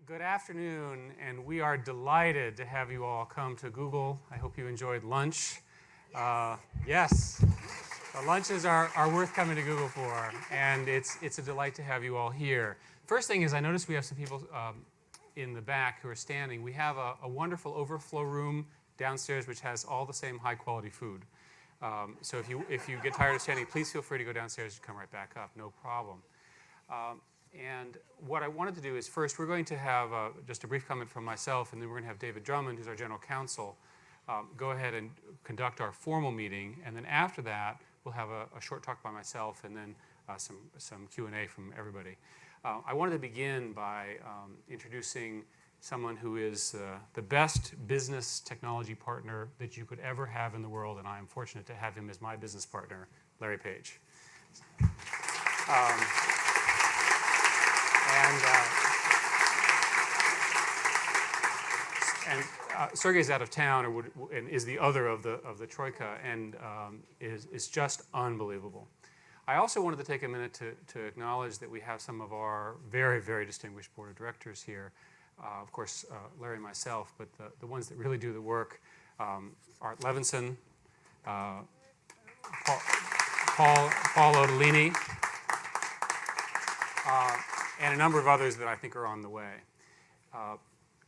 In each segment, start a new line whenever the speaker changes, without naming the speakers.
Good afternoon, and we are delighted to have you all come to Google. I hope you enjoyed lunch. Yes, the lunches are worth coming to Google for, and it's a delight to have you all here. First thing is, I noticed we have some people in the back who are standing. We have a wonderful overflow room downstairs which has all the same high-quality food. So if you get tired of standing, please feel free to go downstairs and come right back up, no problem. And what I wanted to do is first we're going to have just a brief comment from myself, and then we're going to have David Drummond, who's our general counsel, go ahead and conduct our formal meeting. And then after that, we'll have a short talk by myself and then some Q&A from everybody. I wanted to begin by introducing someone who is the best business technology partner that you could ever have in the world, and I am fortunate to have him as my business partner, Larry Page. Sergey's out of town, and is the other of the troika, and is just unbelievable. I also wanted to take a minute to acknowledge that we have some of our very, very distinguished board of directors here. Of course, Larry and myself, but the ones that really do the work, Art Levinson, Paul Odolini, and a number of others that I think are on the way.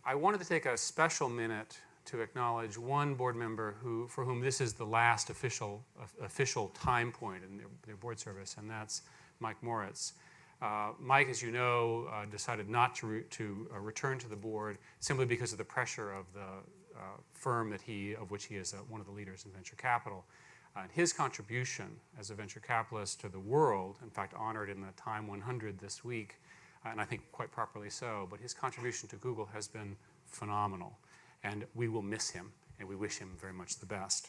I wanted to take a special minute to acknowledge one board member for whom this is the last official time point in their board service, and that's Mike Moritz. Mike, as you know, decided not to return to the board simply because of the pressure of the firm of which he is one of the leaders in venture capital. And his contribution as a venture capitalist to the world, in fact honored in the Time 100 this week, and I think quite properly so, but his contribution to Google has been phenomenal. And we will miss him, and we wish him very much the best.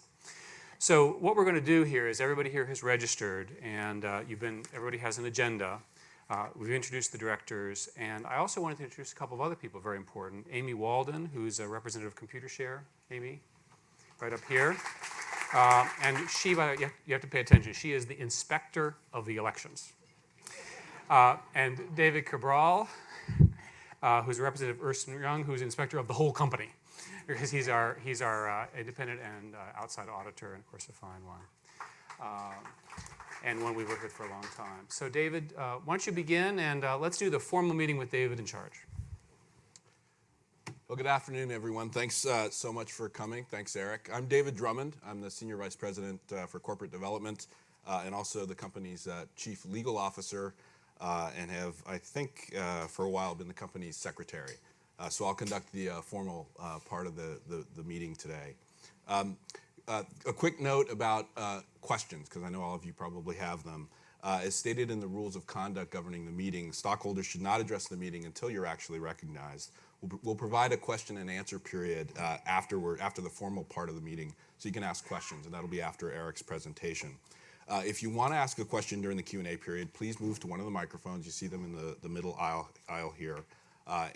So what we're going to do here is everybody here has registered, and everybody has an agenda. We've introduced the directors, and I also wanted to introduce a couple of other people, very important. Amy Walden, who's a representative of ComputerShare. Amy, right up here. And she, you have to pay attention, she is the inspector of the elections. And David Cabral, who's a representative of Ernst & Young, who's inspector of the whole company, because he's our independent and outside auditor, and of course a fine one, and one we've worked with for a long time. So David, why don't you begin, and let's do the formal meeting with David in charge.
Well, good afternoon, everyone. Thanks so much for coming. Thanks, Eric. I'm David Drummond. I'm the Senior Vice President for Corporate Development and also the company's Chief Legal Officer, and have, I think, for a while been the company's secretary. So I'll conduct the formal part of the meeting today. A quick note about questions, because I know all of you probably have them. As stated in the rules of conduct governing the meeting, stockholders should not address the meeting until you're actually recognized. We'll provide a question and answer period after the formal part of the meeting, so you can ask questions, and that'll be after Eric's presentation. If you want to ask a question during the Q&A period, please move to one of the microphones. You see them in the middle aisle here.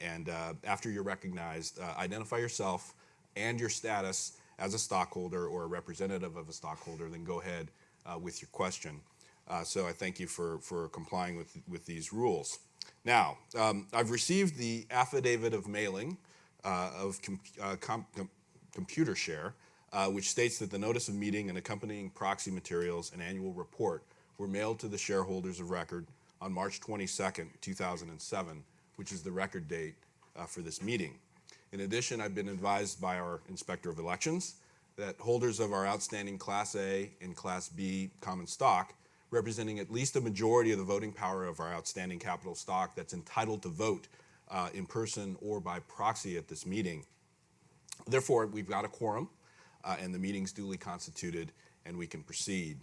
And after you're recognized, identify yourself and your status as a stockholder or a representative of a stockholder, then go ahead with your question. So I thank you for complying with these rules. Now, I've received the affidavit of mailing of ComputerShare, which states that the notice of meeting and accompanying proxy materials and annual report were mailed to the shareholders of record on March 22nd, 2007, which is the record date for this meeting. In addition, I've been advised by our Inspector of Elections that holders of our outstanding Class A and Class B common stock, representing at least a majority of the voting power of our outstanding capital stock that's entitled to vote in person or by proxy at this meeting. Therefore, we've got a quorum, and the meeting's duly constituted, and we can proceed.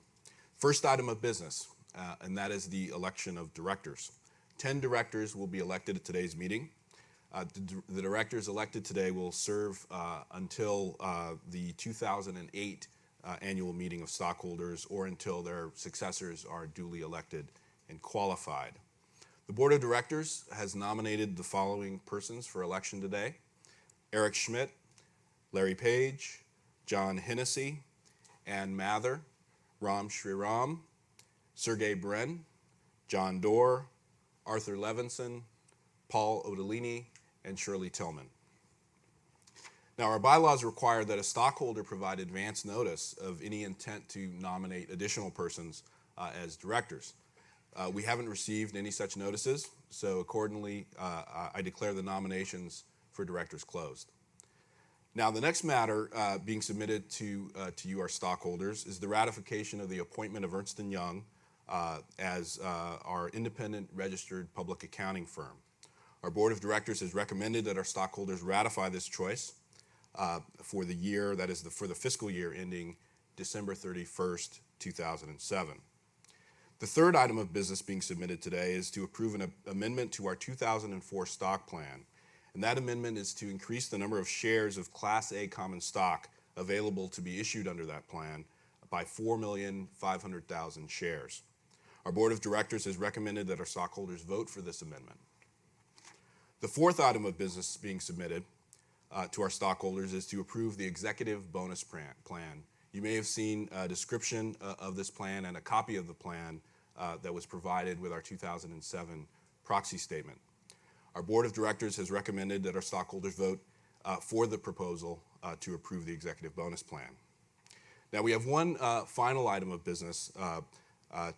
First item of business, and that is the election of directors. 10 directors will be elected at today's meeting. The directors elected today will serve until the 2008 annual meeting of stockholders or until their successors are duly elected and qualified. The board of directors has nominated the following persons for election today: Eric Schmidt, Larry Page, John Hennessy, Ann Mather, Ram Shriram, Sergey Brin, John Doerr, Arthur Levinson, Paul Odolini, and Shirley Tillman. Now, our bylaws require that a stockholder provide advance notice of any intent to nominate additional persons as directors. We haven't received any such notices, so accordingly, I declare the nominations for directors closed. Now, the next matter being submitted to you, our stockholders, is the ratification of the appointment of Ernst & Young as our independent registered public accounting firm. Our board of directors has recommended that our stockholders ratify this choice for the year, that is for the fiscal year ending December 31st, 2007. The third item of business being submitted today is to approve an amendment to our 2004 stock plan. And that amendment is to increase the number of shares of Class A common stock available to be issued under that plan by 4,500,000 shares. Our board of directors has recommended that our stockholders vote for this amendment. The fourth item of business being submitted to our stockholders is to approve the executive bonus plan. You may have seen a description of this plan and a copy of the plan that was provided with our 2007 proxy statement. Our board of directors has recommended that our stockholders vote for the proposal to approve the executive bonus plan. Now, we have one final item of business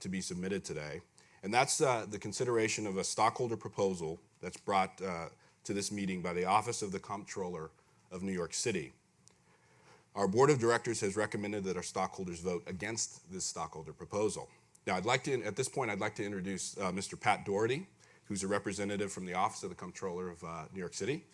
to be submitted today, and that's the consideration of a stockholder proposal that's brought to this meeting by the Office of the Comptroller of New York City. Our board of directors has recommended that our stockholders vote against this stockholder proposal. Now, at this point, I'd like to introduce Mr. Pat Doherty, who's a representative from the Office of the Comptroller of New York City.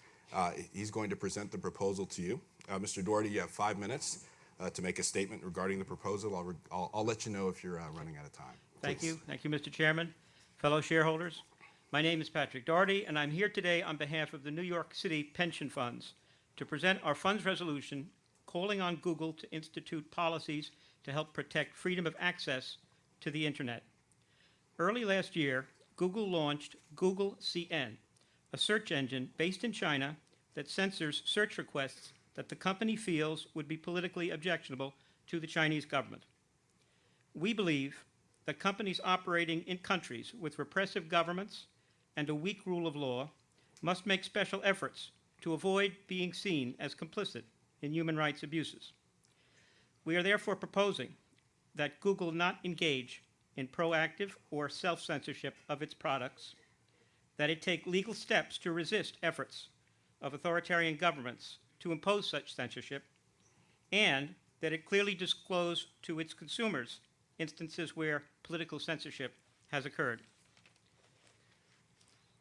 He's going to present the proposal to you. Mr. Doherty, you have 5 minutes to make a statement regarding the proposal. I'll let you know if you're running out of time.
Thank you. Thank you, Mr. Chairman. Fellow shareholders, my name is Patrick Doherty, and I'm here today on behalf of the New York City pension funds to present our fund's resolution calling on Google to institute policies to help protect freedom of access to the Internet. Early last year, Google launched Google CN, a search engine based in China that censors search requests that the company feels would be politically objectionable to the Chinese government. We believe that companies operating in countries with repressive governments and a weak rule of law must make special efforts to avoid being seen as complicit in human rights abuses. We are therefore proposing that Google not engage in proactive or self-censorship of its products, that it take legal steps to resist efforts of authoritarian governments to impose such censorship, and that it clearly disclose to its consumers instances where political censorship has occurred.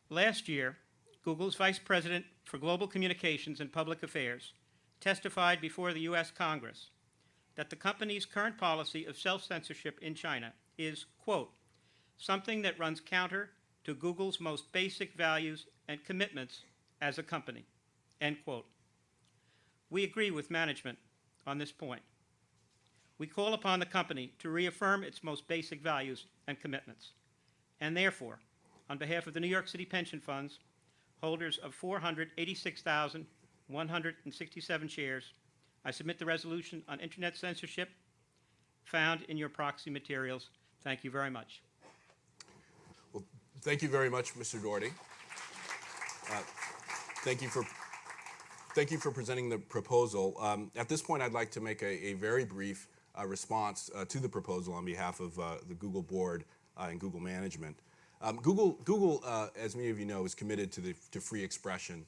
Last year, Google's Vice President for Global Communications and Public Affairs testified before the U.S. Congress that the company's current policy of self-censorship in China is, quote, something that runs counter to Google's most basic values and commitments as a company, end quote. We agree with management on this point. We call upon the company to reaffirm its most basic values and commitments, and therefore, on behalf of the New York City pension funds, holders of 486,167 shares, I submit the resolution on Internet censorship found in your proxy materials. Thank you very much.
Well, thank you very much, Mr. Doherty. Thank you for presenting the proposal. At this point, I'd like to make a very brief response to the proposal on behalf of the Google board and Google management. Google, as many of you know, is committed to free expression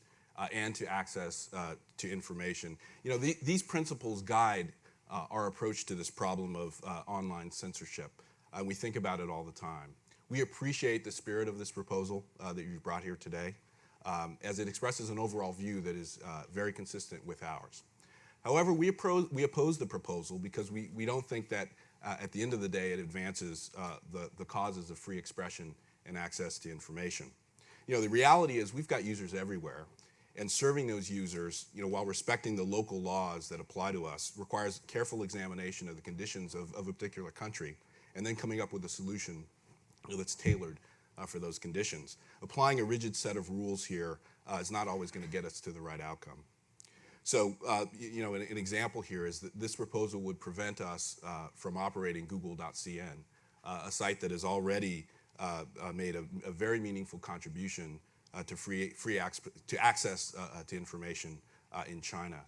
and to access to information. You know, these principles guide our approach to this problem of online censorship. We think about it all the time. We appreciate the spirit of this proposal that you've brought here today, as it expresses an overall view that is very consistent with ours. However, we oppose the proposal because we don't think that at the end of the day it advances the causes of free expression and access to information. You know, the reality is we've got users everywhere, and serving those users, you know, while respecting the local laws that apply to us requires careful examination of the conditions of a particular country, and then coming up with a solution that's tailored for those conditions. Applying a rigid set of rules here is not always going to get us to the right outcome. So, you know, an example here is that this proposal would prevent us from operating Google.cn, a site that has already made a very meaningful contribution to access to information in China.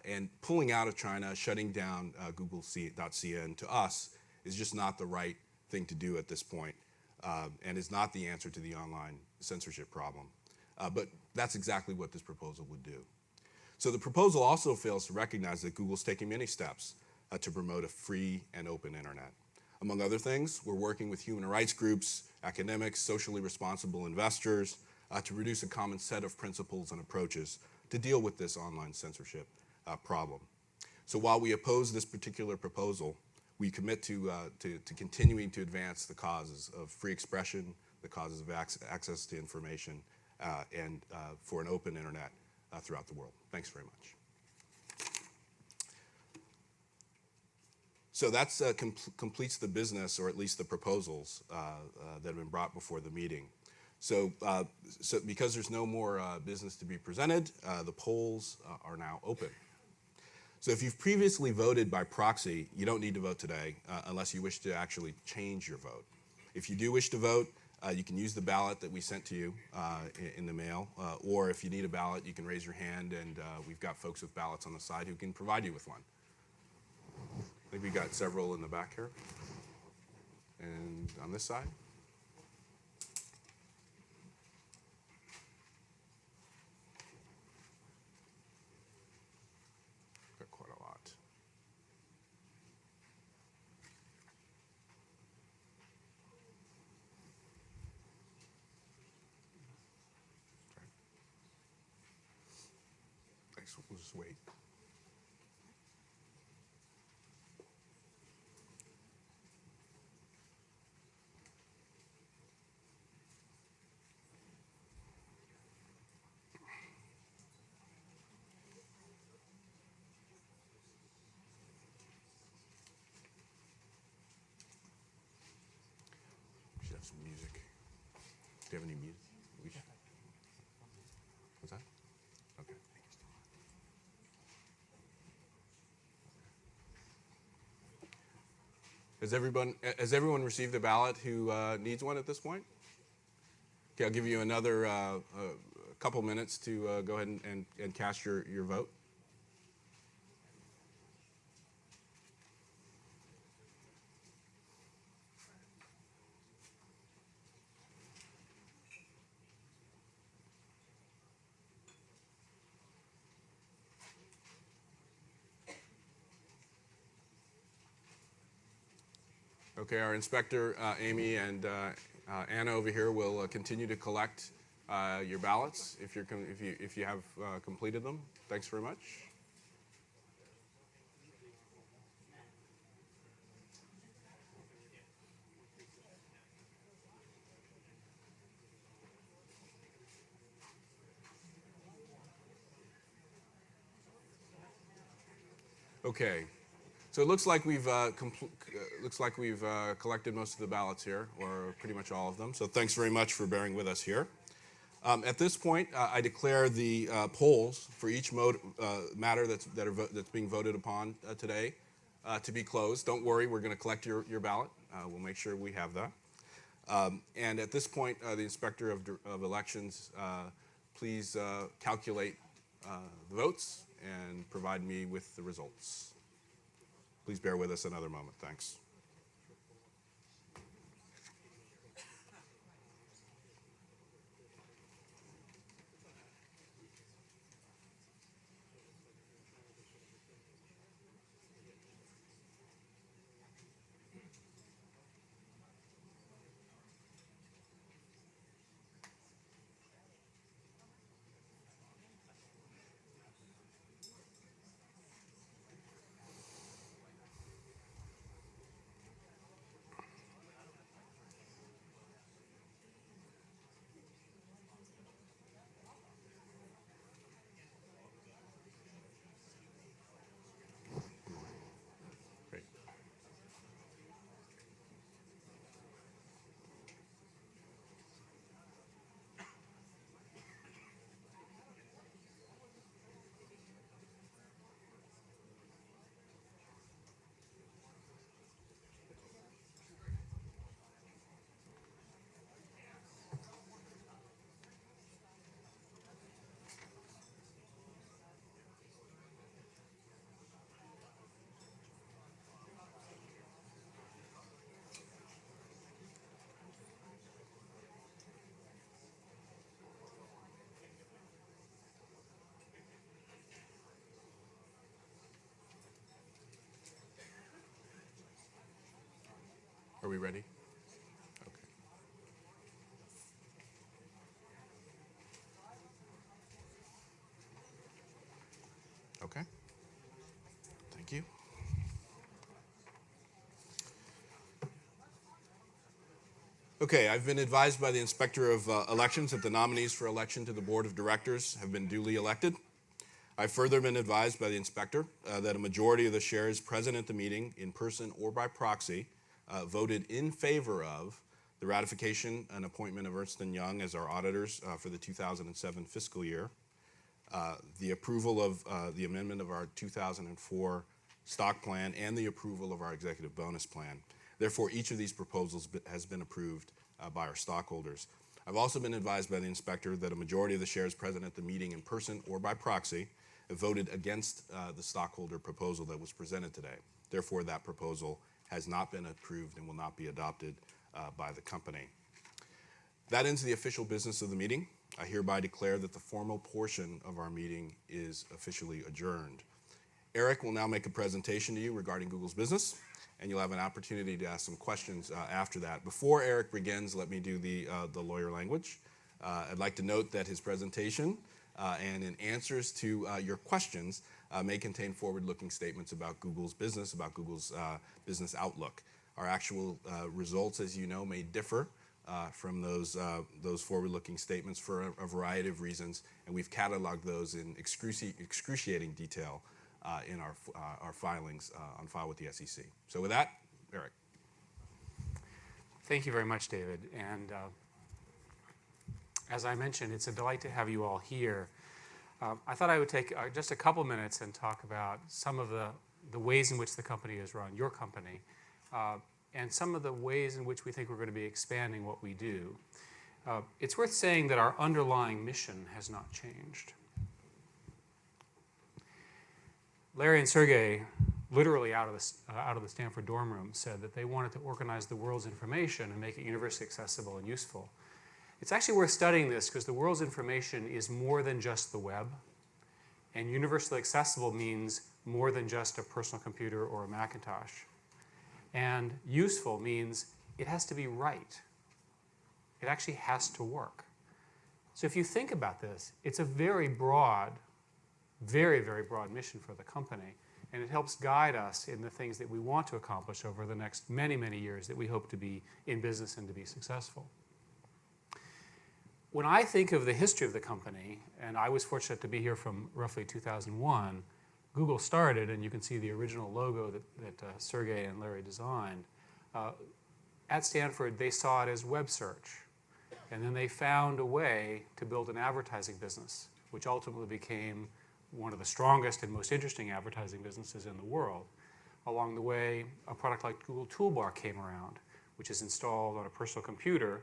And pulling out of China, shutting down Google.cn to us is just not the right thing to do at this point, and is not the answer to the online censorship problem. But that's exactly what this proposal would do. So the proposal also fails to recognize that Google's taking many steps to promote a free and open internet. Among other things, we're working with human rights groups, academics, socially responsible investors to produce a common set of principles and approaches to deal with this online censorship problem. So while we oppose this particular proposal, we commit to continuing to advance the causes of free expression, the causes of access to information, and for an open internet throughout the world. Thanks very much. So that completes the business, or at least the proposals that have been brought before the meeting. So because there's no more business to be presented, the polls are now open. So if you've previously voted by proxy, you don't need to vote today unless you wish to actually change your vote. If you do wish to vote, you can use the ballot that we sent to you in the mail, or if you need a ballot, you can raise your hand, and we've got folks with ballots on the side who can provide you with one. I think we got several in the back here, and on this side. Got quite a lot. Thanks, we'll just wait. We should have some music. Do you have any music? What's that? Okay. Has everyone received a ballot who needs one at this point? Okay, I'll give you another couple minutes to go ahead and cast your vote. Okay, our inspector, Amy, and Anna over here will continue to collect your ballots if you have completed them. Thanks very much. Okay. So it looks like we've collected most of the ballots here, or pretty much all of them. So thanks very much for bearing with us here. At this point, I declare the polls for each matter that's being voted upon today to be closed. Don't worry, we're going to collect your ballot. We'll make sure we have that. And at this point, the Inspector of Elections, please calculate the votes and provide me with the results. Please bear with us another moment. Thanks. ready? Okay. Okay. Thank you. Okay, I've been advised by the Inspector of Elections that the nominees for election to the Board of Directors have been duly elected. I've further been advised by the Inspector that a majority of the shares present at the meeting, in person or by proxy, voted in favor of the ratification and appointment of Ernst & Young as our auditors for the 2007 fiscal year, the approval of the amendment of our 2004 stock plan, and the approval of our executive bonus plan. Therefore, each of these proposals has been approved by our stockholders. I've also been advised by the inspector that a majority of the shares present at the meeting in person or by proxy have voted against the stockholder proposal that was presented today. Therefore, that proposal has not been approved and will not be adopted by the company. That ends the official business of the meeting. I hereby declare that the formal portion of our meeting is officially adjourned. Eric will now make a presentation to you regarding Google's business, and you'll have an opportunity to ask some questions after that. Before Eric begins, let me do the lawyer language. I'd like to note that his presentation and in answers to your questions may contain forward-looking statements about Google's business, about Google's business outlook. Our actual results, as you know, may differ from those forward-looking statements for a variety of reasons, and we've cataloged those in excruciating detail in our filings on file with the SEC. So with that, Eric.
Thank you very much, David. And as I mentioned, it's a delight to have you all here. I thought I would take just a couple minutes and talk about some of the ways in which the company is run, your company, and some of the ways in which we think we're going to be expanding what we do. It's worth saying that our underlying mission has not changed. Larry and Sergey, literally out of the Stanford dorm room, said that they wanted to organize the world's information and make it universally accessible and useful. It's actually worth studying this because the world's information is more than just the web, and universally accessible means more than just a personal computer or a Macintosh. And useful means it has to be right. It actually has to work. So if you think about this, it's a very broad, very, very broad mission for the company, and it helps guide us in the things that we want to accomplish over the next many, many years that we hope to be in business and to be successful. When I think of the history of the company, and I was fortunate to be here from roughly 2001, Google started, and you can see the original logo that Sergey and Larry designed. At Stanford, they saw it as web search, and then they found a way to build an advertising business, which ultimately became one of the strongest and most interesting advertising businesses in the world. Along the way, a product like Google Toolbar came around, which is installed on a personal computer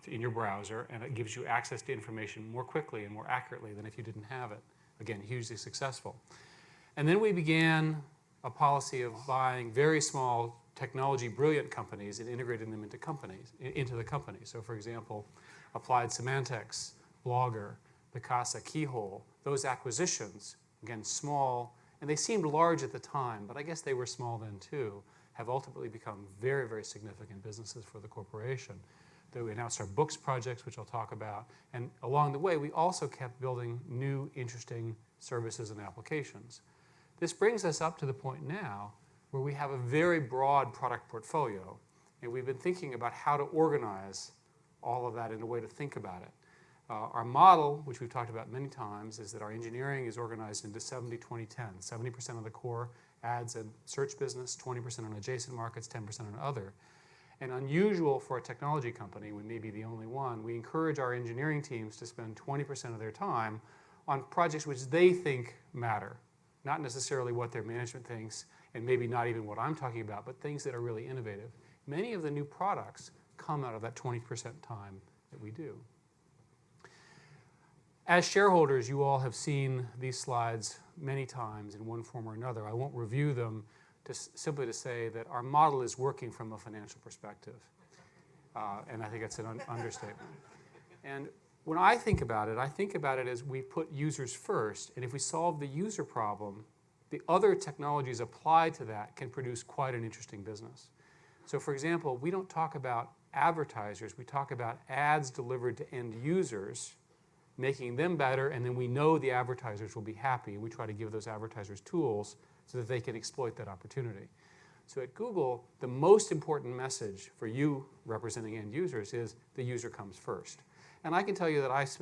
in your browser, and it gives you access to information more quickly and more accurately than if you didn't have it. Again, hugely successful. And then we began a policy of buying very small technology brilliant companies and integrating them into the company. So for example, Applied Semantics, Blogger, Picasa, Keyhole, those acquisitions, again small, and they seemed large at the time, but I guess they were small then too, have ultimately become very, very significant businesses for the corporation. We announced our books projects, which I'll talk about, and along the way we also kept building new interesting services and applications. This brings us up to the point now where we have a very broad product portfolio, and we've been thinking about how to organize all of that in a way to think about it. Our model, which we've talked about many times, is that our engineering is organized into 70-20-10. 70% of the core ads and search business, 20% on adjacent markets, 10% on other. And unusual for a technology company, we may be the only one, we encourage our engineering teams to spend 20% of their time on projects which they think matter. Not necessarily what their management thinks, and maybe not even what I'm talking about, but things that are really innovative. Many of the new products come out of that 20% time that we do. As shareholders, you all have seen these slides many times in one form or another. I won't review them, simply to say that our model is working from a financial perspective. And I think that's an understatement. And when I think about it as we put users first, and if we solve the user problem, the other technologies applied to that can produce quite an interesting business. So for example, we don't talk about advertisers, we talk about ads delivered to end users, making them better, and then we know the advertisers will be happy. We try to give those advertisers tools so that they can exploit that opportunity. So at Google, the most important message for you representing end users is the user comes first. And I can tell you that I've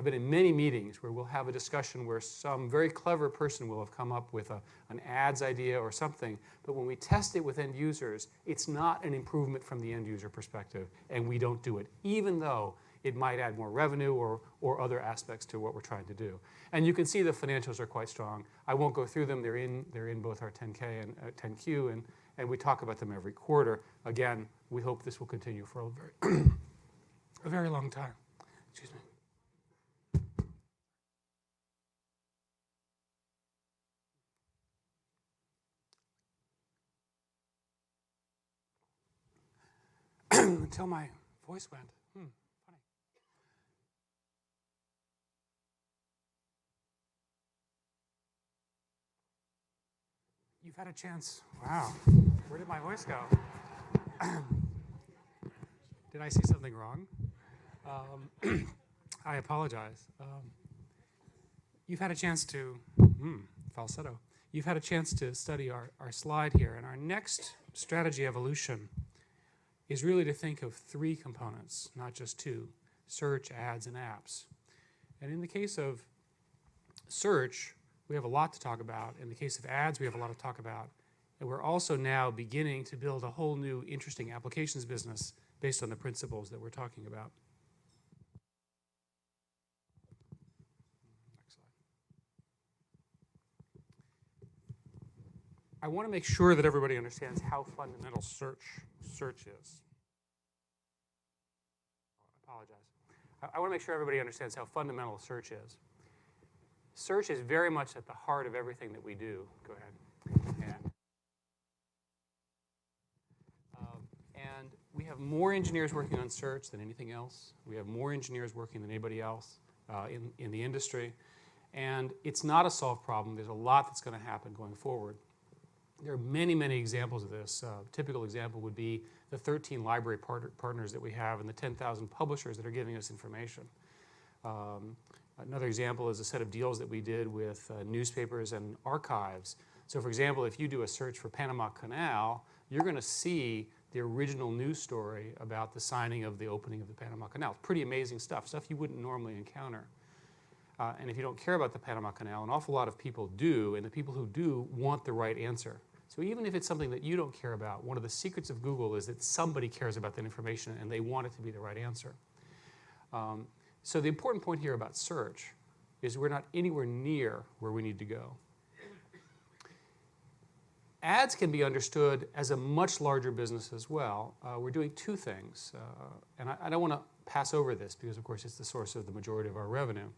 been in many meetings where we'll have a discussion where some very clever person will have come up with an ads idea or something, but when we test it with end users, it's not an improvement from the end user perspective, and we don't do it, even though it might add more revenue or other aspects to what we're trying to do. And you can see the financials are quite strong. I won't go through them. They're in both our 10K and 10Q, and we talk about them every quarter. Again, we hope this will continue for a very long time. Excuse me. Until my voice went. Funny. You've had a chance. Wow. Where did my voice go? Did I say something wrong? I apologize. You've had a chance to, falsetto. You've had a chance to study our slide here, and our next strategy evolution is really to think of 3 components, not just 2, search, ads, and apps. And in the case of search, we have a lot to talk about. In the case of ads, we have a lot to talk about. And we're also now beginning to build a whole new interesting applications business based on the principles that we're talking about. Next slide. I want to make sure that everybody understands how fundamental search is. I apologize. I want to make sure everybody understands how fundamental search is. Search is very much at the heart of everything that we do. Go ahead. And we have more engineers working on search than anything else. We have more engineers working than anybody else in the industry. And it's not a solved problem. There's a lot that's going to happen going forward. There are many, many examples of this. A typical example would be the 13 library partners that we have and the 10,000 publishers that are giving us information. Another example is a set of deals that we did with newspapers and archives. So for example, if you do a search for Panama Canal, you're going to see the original news story about the signing of the opening of the Panama Canal. Pretty amazing stuff you wouldn't normally encounter. And if you don't care about the Panama Canal, an awful lot of people do, and the people who do want the right answer. So even if it's something that you don't care about, one of the secrets of Google is that somebody cares about that information and they want it to be the right answer. So the important point here about search is we're not anywhere near where we need to go. Ads can be understood as a much larger business as well. We're doing 2 things, and I don't want to pass over this because, of course, it's the source of the majority of our revenue.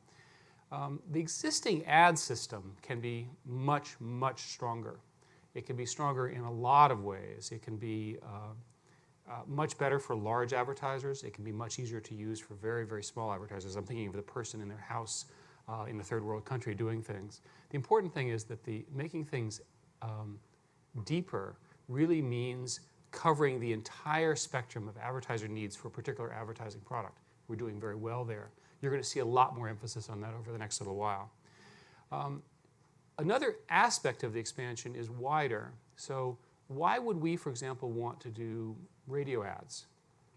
The existing ad system can be much, much stronger. It can be stronger in a lot of ways. It can be much better for large advertisers. It can be much easier to use for very, very small advertisers. I'm thinking of the person in their house in a third world country doing things. The important thing is that making things deeper really means covering the entire spectrum of advertiser needs for a particular advertising product. We're doing very well there. You're going to see a lot more emphasis on that over the next little while. Another aspect of the expansion is wider. So why would we, for example, want to do radio ads?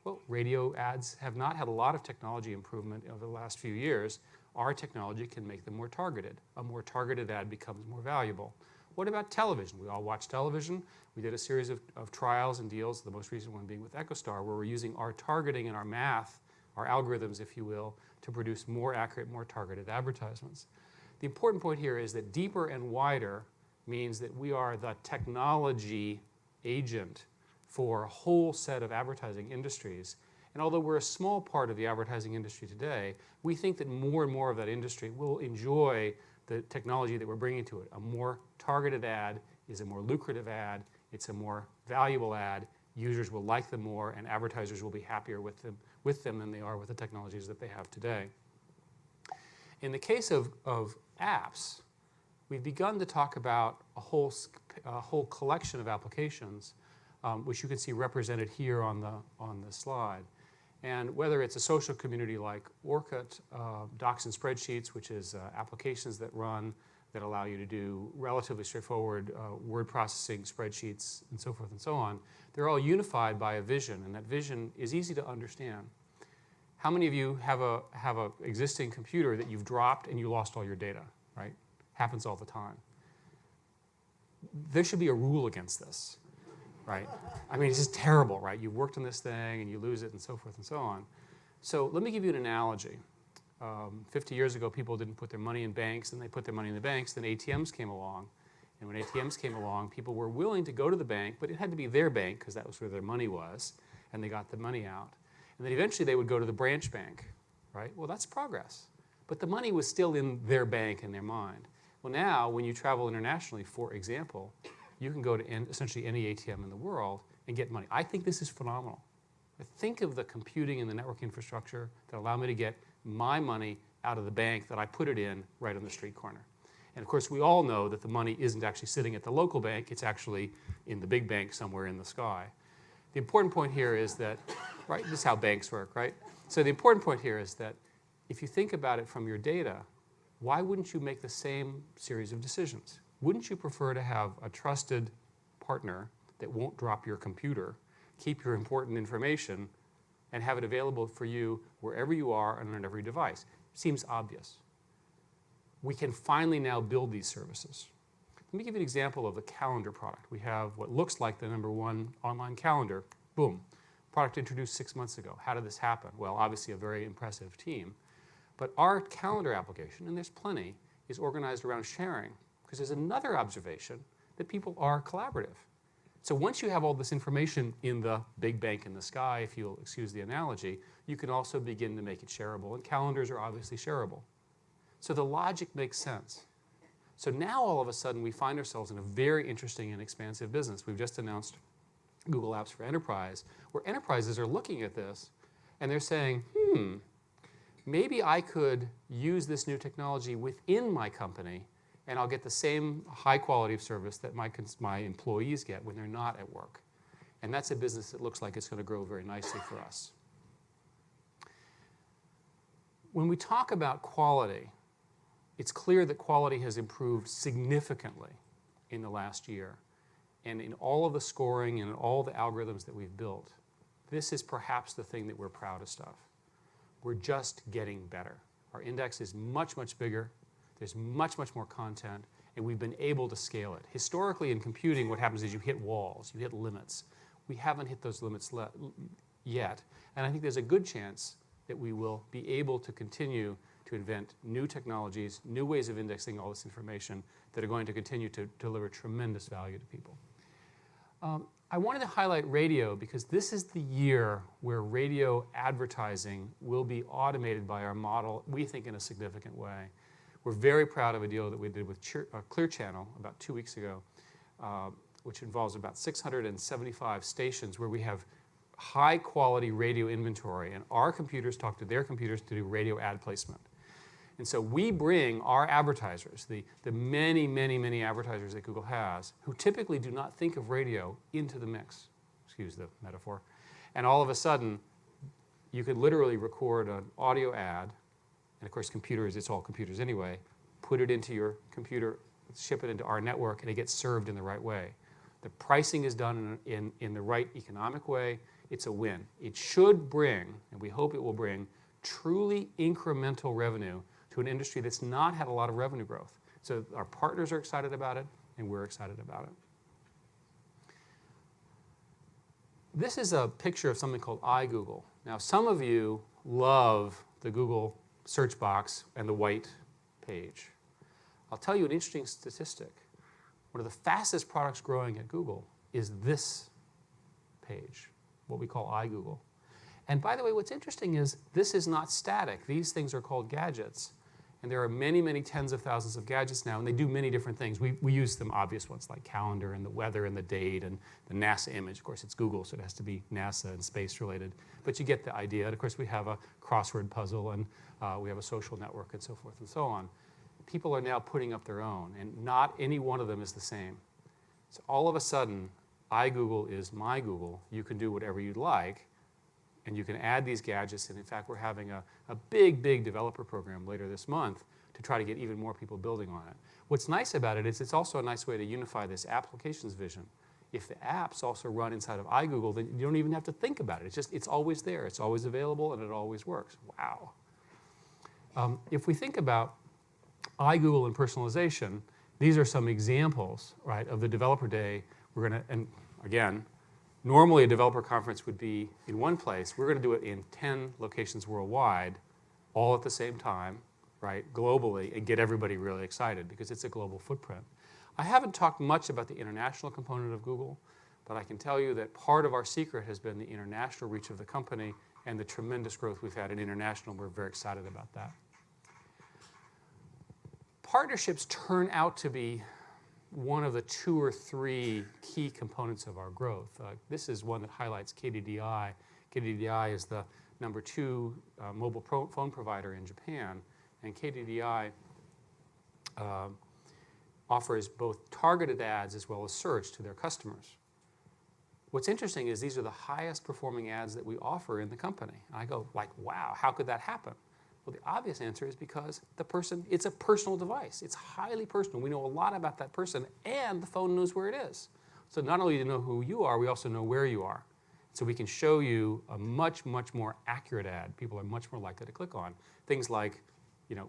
Well, radio ads have not had a lot of technology improvement over the last few years. Our technology can make them more targeted. A more targeted ad becomes more valuable. What about television? We all watch television. We did a series of trials and deals, the most recent one being with EchoStar, where we're using our targeting and our math, our algorithms, if you will, to produce more accurate, more targeted advertisements. The important point here is that deeper and wider means that we are the technology agent for a whole set of advertising industries. And although we're a small part of the advertising industry today, we think that more and more of that industry will enjoy the technology that we're bringing to it. A more targeted ad is a more lucrative ad. It's a more valuable ad. Users will like them more, and advertisers will be happier with them than they are with the technologies that they have today. In the case of apps, we've begun to talk about a whole collection of applications which you can see represented here on the slide. And whether it's a social community like Orkut, Docs and Spreadsheets, which is applications that run that allow you to do relatively straightforward word processing, spreadsheets, and so forth and so on, they're all unified by a vision, and that vision is easy to understand. How many of you have a existing computer that you've dropped and you lost all your data, right? Happens all the time. There should be a rule against this, right? I mean, it's just terrible, right? You've worked on this thing and you lose it and so forth and so on. So let me give you an analogy. 50 years ago, people didn't put their money in banks, and they put their money in the banks. Then ATMs came along. And when ATMs came along, people were willing to go to the bank, but it had to be their bank because that was where their money was, and they got the money out. And then eventually they would go to the branch bank, right? Well, that's progress. But the money was still in their bank in their mind. Well, now, when you travel internationally, for example, you can go to essentially any ATM in the world and get money. I think this is phenomenal. Think of the computing and the network infrastructure that allow me to get my money out of the bank that I put it in right on the street corner. And of course, we all know that the money isn't actually sitting at the local bank. It's actually in the big bank somewhere in the sky. The important point here is that, right, this is how banks work, right? So the important point here is that if you think about it from your data, why wouldn't you make the same series of decisions? Wouldn't you prefer to have a trusted partner that won't drop your computer, keep your important information, and have it available for you wherever you are and on every device? Seems obvious. We can finally now build these services. Let me give you an example of the calendar product. We have what looks like the #1 online calendar. Boom. Product introduced 6 months ago. How did this happen? Well, obviously a very impressive team. But our calendar application, and there's plenty, is organized around sharing, because there's another observation that people are collaborative. So once you have all this information in the big bank in the sky, if you'll excuse the analogy, you can also begin to make it shareable, and calendars are obviously shareable. So the logic makes sense. So now all of a sudden we find ourselves in a very interesting and expansive business. We've just announced Google Apps for Enterprise, where enterprises are looking at this and they're saying, maybe I could use this new technology within my company and I'll get the same high quality of service that my employees get when they're not at work. And that's a business that looks like it's going to grow very nicely for us. When we talk about quality, it's clear that quality has improved significantly in the last year. And in all of the scoring and in all the algorithms that we've built, this is perhaps the thing that we're proudest of. We're just getting better. Our index is much, much bigger. There's much, much more content, and we've been able to scale it. Historically, in computing, what happens is you hit walls, you hit limits. We haven't hit those limits yet, and I think there's a good chance that we will be able to continue to invent new technologies, new ways of indexing all this information that are going to continue to deliver tremendous value to people. I wanted to highlight radio because this is the year where radio advertising will be automated by our model, we think, in a significant way. We're very proud of a deal that we did with Clear Channel about 2 weeks ago, which involves about 675 stations where we have high-quality radio inventory, and our computers talk to their computers to do radio ad placement. And so we bring our advertisers, the many, many, many advertisers that Google has, who typically do not think of radio, into the mix. Excuse the metaphor. And all of a sudden, you could literally record an audio ad, and of course computers, it's all computers anyway, put it into your computer, ship it into our network, and it gets served in the right way. The pricing is done in the right economic way. It's a win. It should bring, and we hope it will bring, truly incremental revenue to an industry that's not had a lot of revenue growth. So our partners are excited about it, and we're excited about it. This is a picture of something called iGoogle. Now, some of you love the Google search box and the white page. I'll tell you an interesting statistic. One of the fastest products growing at Google is this page, what we call iGoogle. And by the way, what's interesting is this is not static. These things are called gadgets. And there are many, many tens of thousands of gadgets now, and they do many different things. We use some obvious ones like calendar and the weather and the date and the NASA image. Of course, it's Google, so it has to be NASA and space related. But you get the idea. And of course, we have a crossword puzzle, and we have a social network, and so forth and so on. People are now putting up their own, and not any one of them is the same. So all of a sudden, iGoogle is my Google. You can do whatever you'd like, and you can add these gadgets. And in fact, we're having a big, big developer program later this month to try to get even more people building on it. What's nice about it is it's also a nice way to unify this applications vision. If the apps also run inside of iGoogle, then you don't even have to think about it. It's always there. It's always available, and it always works. Wow. If we think about iGoogle and personalization, these are some examples, right, of the developer day. We're going to, and again, normally a developer conference would be in one place. We're going to do it in 10 locations worldwide, all at the same time, right, globally, and get everybody really excited because it's a global footprint. I haven't talked much about the international component of Google, but I can tell you that part of our secret has been the international reach of the company and the tremendous growth we've had in international. We're very excited about that. Partnerships turn out to be one of the 2 or 3 key components of our growth. This is one that highlights KDDI. KDDI is the number 2 mobile phone provider in Japan, and KDDI offers both targeted ads as well as search to their customers. What's interesting is these are the highest performing ads that we offer in the company. And I go like, wow, how could that happen? Well, the obvious answer is because it's a personal device. It's highly personal. We know a lot about that person, and the phone knows where it is. So not only do we know who you are, we also know where you are. So we can show you a much, much more accurate ad. People are much more likely to click on. Things like,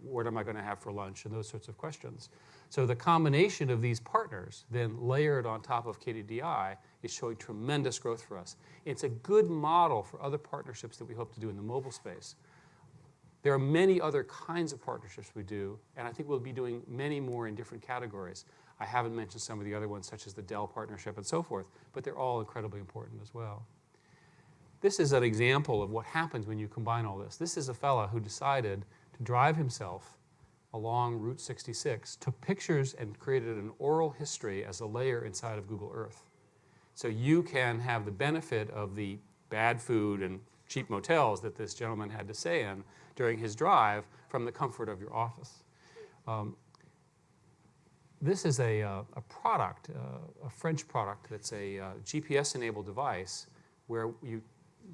what am I going to have for lunch, and those sorts of questions. So the combination of these partners, then layered on top of KDDI, is showing tremendous growth for us. It's a good model for other partnerships that we hope to do in the mobile space. There are many other kinds of partnerships we do, and I think we'll be doing many more in different categories. I haven't mentioned some of the other ones, such as the Dell partnership and so forth, but they're all incredibly important as well. This is an example of what happens when you combine all this. This is a fella who decided to drive himself along Route 66, took pictures and created an oral history as a layer inside of Google Earth. So you can have the benefit of the bad food and cheap motels that this gentleman had to stay in during his drive from the comfort of your office. This is a product, a French product that's a GPS-enabled device where you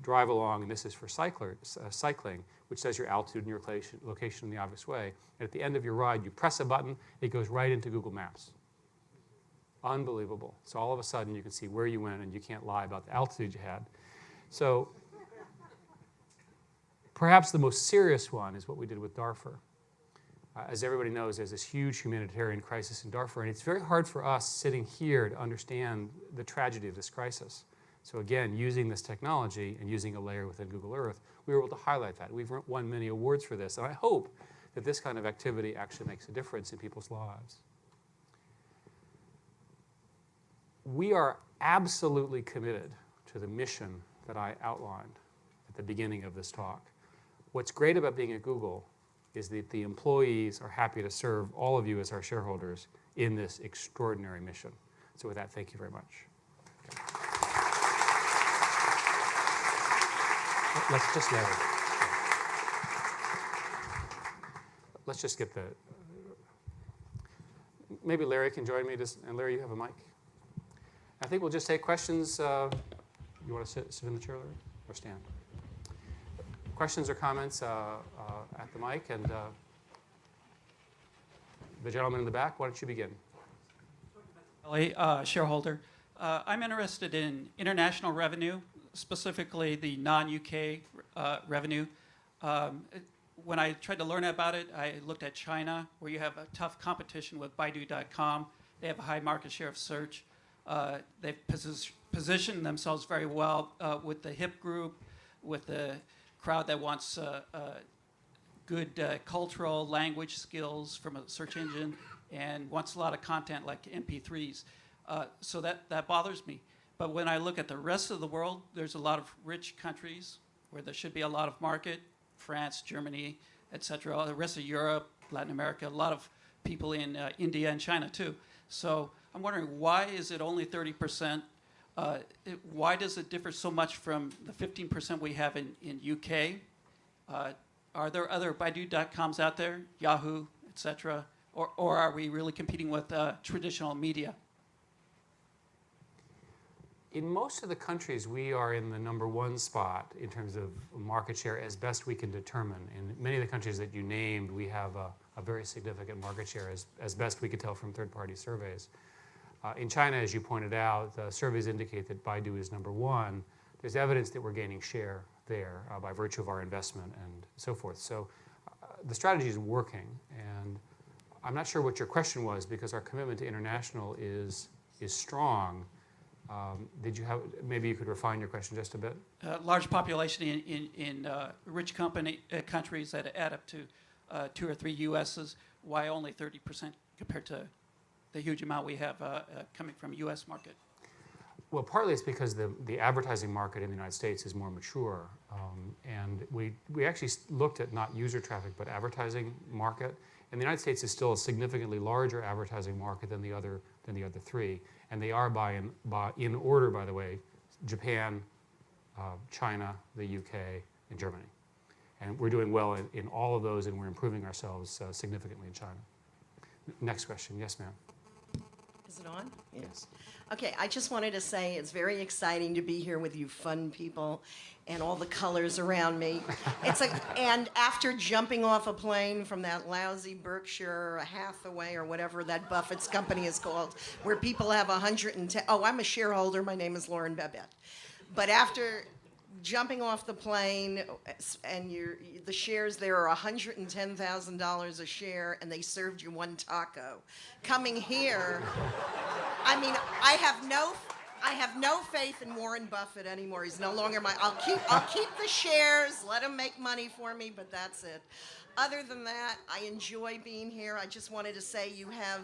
drive along, and this is for cycling, which says your altitude and your location in the obvious way. And at the end of your ride, you press a button, it goes right into Google Maps. Unbelievable. So all of a sudden, you can see where you went, and you can't lie about the altitude you had. So perhaps the most serious one is what we did with Darfur. As everybody knows, there's this huge humanitarian crisis in Darfur, and it's very hard for us sitting here to understand the tragedy of this crisis. So again, using this technology and using a layer within Google Earth, we were able to highlight that. We've won many awards for this, and I hope that this kind of activity actually makes a difference in people's lives. We are absolutely committed to the mission that I outlined at the beginning of this talk. What's great about being at Google is that the employees are happy to serve all of you as our shareholders in this extraordinary mission. So with that, thank you very much. Let's just get the, maybe Larry can join me, and Larry, you have a mic. I think we'll just take questions. You want to sit in the chair, Larry, or stand? Questions or comments at the mic, and the gentleman in the back, why don't you begin?
Shareholder. I'm interested in international revenue, specifically the non-UK revenue. When I tried to learn about it, I looked at China, where you have a tough competition with Baidu.com. They have a high market share of search. They've positioned themselves very well with the hip group, with the crowd that wants good cultural language skills from a search engine and wants a lot of content like MP3s. So that bothers me. But when I look at the rest of the world, there's a lot of rich countries where there should be a lot of market, France, Germany, etc. The rest of Europe, Latin America, a lot of people in India and China too. So I'm wondering, why is it only 30%? Why does it differ so much from the 15% we have in UK? Are there other Baidu.coms out there, Yahoo, etc.? Or are we really competing with traditional media?
In most of the countries, we are in the #1 spot in terms of market share as best we can determine. In many of the countries that you named, we have a very significant market share as best we could tell from third-party surveys. In China, as you pointed out, the surveys indicate that Baidu is #1. There's evidence that we're gaining share there by virtue of our investment and so forth. So the strategy is working, and I'm not sure what your question was because our commitment to international is strong. Did you have, maybe you could refine your question just a bit?
Large population in rich countries that add up to 2 or 3 U.S.'s. Why only 30% compared to the huge amount we have coming from U.S. market?
Well, partly it's because the advertising market in the United States is more mature. And we actually looked at not user traffic, but advertising market. And the United States is still a significantly larger advertising market than the other 3. And they are in order, by the way, Japan, China, the UK, and Germany. And we're doing well in all of those, and we're improving ourselves significantly in China. Next question. Yes, ma'am.
Is it on?
Yes.
Okay, I just wanted to say it's very exciting to be here with you fun people and all the colors around me. And after jumping off a plane from that lousy Berkshire Hathaway or whatever that Buffett's company is called, where people have 110, I'm a shareholder, my name is Lauren Babette. But after jumping off the plane and the shares there are $110,000 a share and they served you 1 taco. Coming here, I mean, I have no faith in Warren Buffett anymore. He's no longer I'll keep the shares, let him make money for me, but that's it. Other than that, I enjoy being here. I just wanted to say you have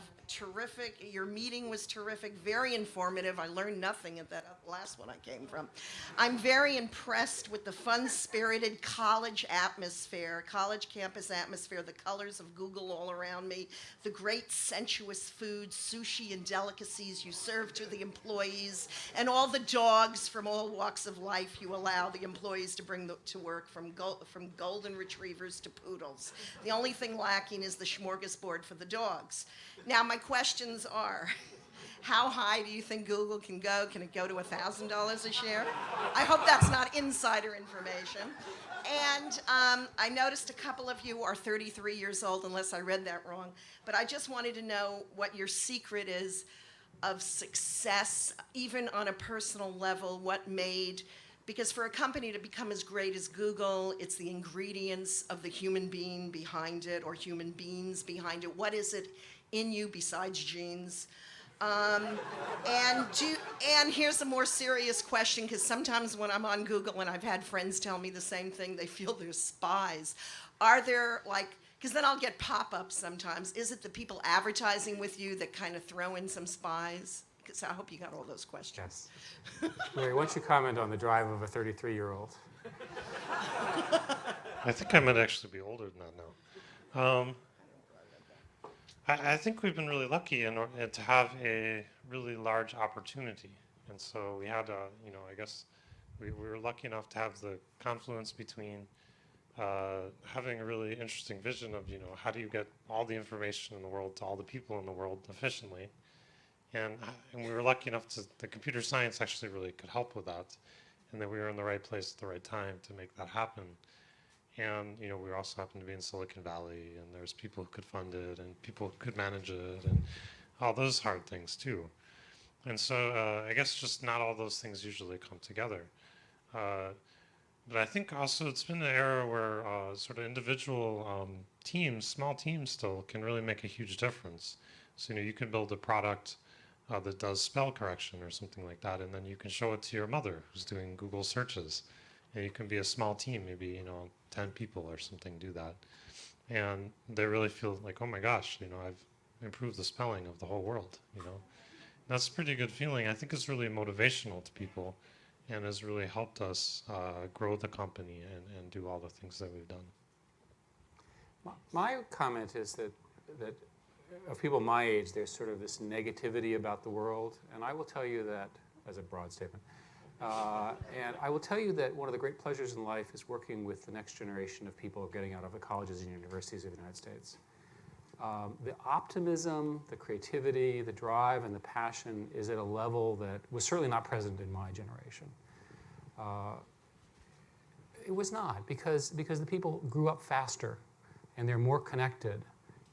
your meeting was terrific, very informative. I learned nothing at that last one I came from. I'm very impressed with the fun-spirited college atmosphere, college campus atmosphere, the colors of Google all around me, the great sensuous food, sushi and delicacies you serve to the employees, and all the dogs from all walks of life you allow the employees to bring to work, from golden retrievers to poodles. The only thing lacking is the smorgasbord for the dogs. Now, my questions are, how high do you think Google can go? Can it go to $1,000 a share? I hope that's not insider information. And I noticed a couple of you are 33 years old, unless I read that wrong. But I just wanted to know what your secret is of success, even on a personal level, because for a company to become as great as Google, it's the ingredients of the human being behind it, or human beings behind it. What is it in you besides genes? And here's a more serious question, because sometimes when I'm on Google, and I've had friends tell me the same thing, they feel they're spies. Are there, because then I'll get pop-ups sometimes. Is it the people advertising with you that kind of throw in some spies? So I hope you got all those questions.
Yes. Larry, why don't you comment on the drive of a 33-year-old?
I think I might actually be older than that now. I think we've been really lucky to have a really large opportunity. And so we had, I guess we were lucky enough to have the confluence between having a really interesting vision of, how do you get all the information in the world to all the people in the world efficiently. And we were lucky enough the computer science actually really could help with that, and that we were in the right place at the right time to make that happen. And we also happened to be in Silicon Valley, and there's people who could fund it, and people who could manage it, and all those hard things too. And so I guess just not all those things usually come together. But I think also it's been an era where sort of individual teams, small teams still, can really make a huge difference. So you can build a product that does spell correction or something like that, and then you can show it to your mother who's doing Google searches. And you can be a small team, maybe 10 people or something do that. And they really feel like, oh my gosh, I've improved the spelling of the whole world, That's a pretty good feeling. I think it's really motivational to people and has really helped us grow the company and do all the things that we've done.
My comment is that of people my age, there's sort of this negativity about the world. And I will tell you that, as a broad statement, and I will tell you that one of the great pleasures in life is working with the next generation of people getting out of the colleges and universities of the United States. The optimism, the creativity, the drive, and the passion is at a level that was certainly not present in my generation. It was not, because the people grew up faster, and they're more connected,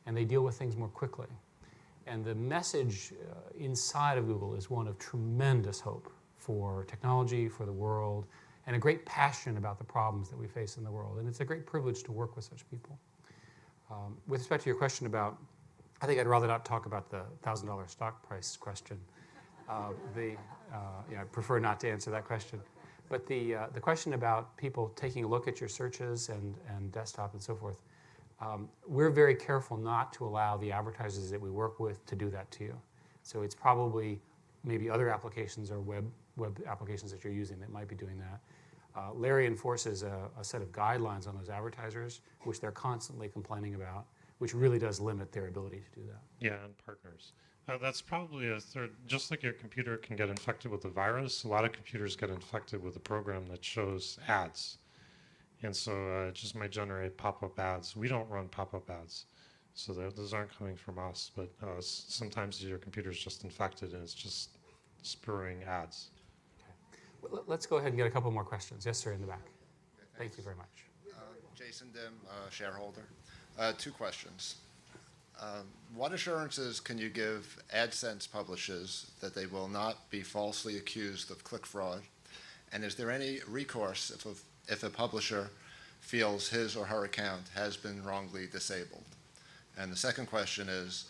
and they deal with things more quickly. And the message inside of Google is one of tremendous hope for technology, for the world, and a great passion about the problems that we face in the world. And it's a great privilege to work with such people. With respect to your question about, I think I'd rather not talk about the $1,000 stock price question. I prefer not to answer that question. But the question about people taking a look at your searches and desktop and so forth, we're very careful not to allow the advertisers that we work with to do that to you. So it's probably maybe other applications or web applications that you're using that might be doing that. Larry enforces a set of guidelines on those advertisers, which they're constantly complaining about, which really does limit their ability to do that.
Yeah, and partners. That's probably a third. Just like your computer can get infected with a virus, a lot of computers get infected with a program that shows ads. And so it just might generate pop-up ads. We don't run pop-up ads, so those aren't coming from us. But sometimes your computer's just infected and it's just spurring ads.
Well, let's go ahead and get a couple more questions. Yes, sir, in the back. Thank you very much.
Jason Dim, shareholder. 2 questions. What assurances can you give AdSense publishers that they will not be falsely accused of click fraud? And is there any recourse if a publisher feels his or her account has been wrongly disabled? And the second question is,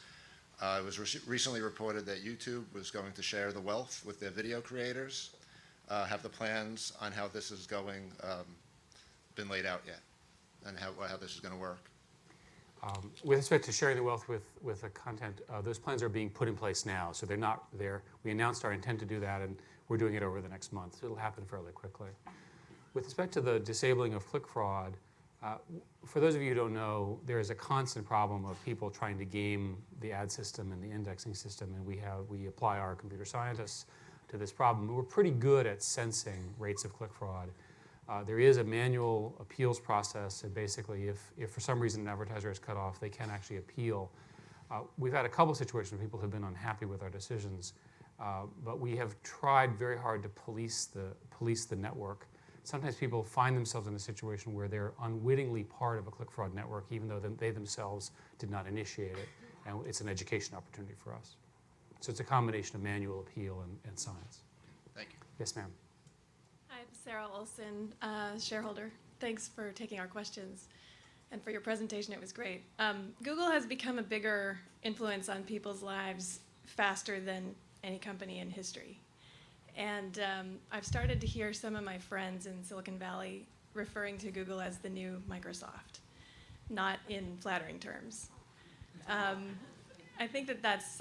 it was recently reported that YouTube was going to share the wealth with their video creators. Have the plans on how this is going been laid out yet, and how this is going to work?
With respect to sharing the wealth with the content, those plans are being put in place now, so they're not there. We announced our intent to do that, and we're doing it over the next month, so it'll happen fairly quickly. With respect to the disabling of click fraud, for those of you who don't know, there is a constant problem of people trying to game the ad system and the indexing system, and we apply our computer scientists to this problem. We're pretty good at sensing rates of click fraud. There is a manual appeals process, and basically if for some reason an advertiser is cut off, they can actually appeal. We've had a couple situations where people have been unhappy with our decisions, but we have tried very hard to police the network. Sometimes people find themselves in a situation where they're unwittingly part of a click fraud network, even though they themselves did not initiate it, and it's an education opportunity for us. So it's a combination of manual appeal and science.
Thank you.
Yes, ma'am.
Hi, I'm Sarah Olson, shareholder. Thanks for taking our questions and for your presentation. It was great. Google has become a bigger influence on people's lives faster than any company in history. And I've started to hear some of my friends in Silicon Valley referring to Google as the new Microsoft, not in flattering terms. I think that's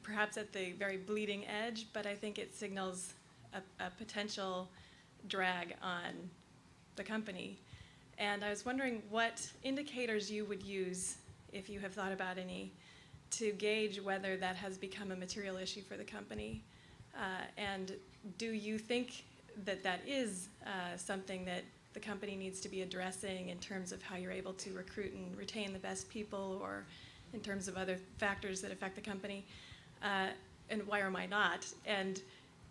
perhaps at the very bleeding edge, but I think it signals a potential drag on the company. And I was wondering what indicators you would use, if you have thought about any, to gauge whether that has become a material issue for the company. And do you think that is something that the company needs to be addressing in terms of how you're able to recruit and retain the best people, or in terms of other factors that affect the company? And why or why not? And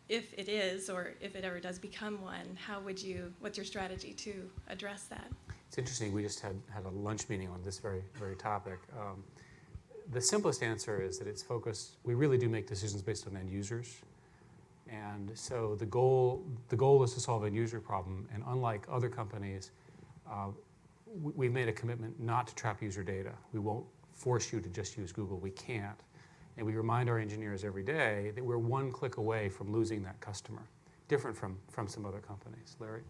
if it is, or if it ever does become one, what's your strategy to address that?
It's interesting, we just had a lunch meeting on this very topic. The simplest answer is that it's focused, we really do make decisions based on end users. And so the goal is to solve a user problem, and unlike other companies, we've made a commitment not to trap user data. We won't force you to just use Google, we can't. And we remind our engineers every day that we're one click away from losing that customer, different from some other companies. Larry?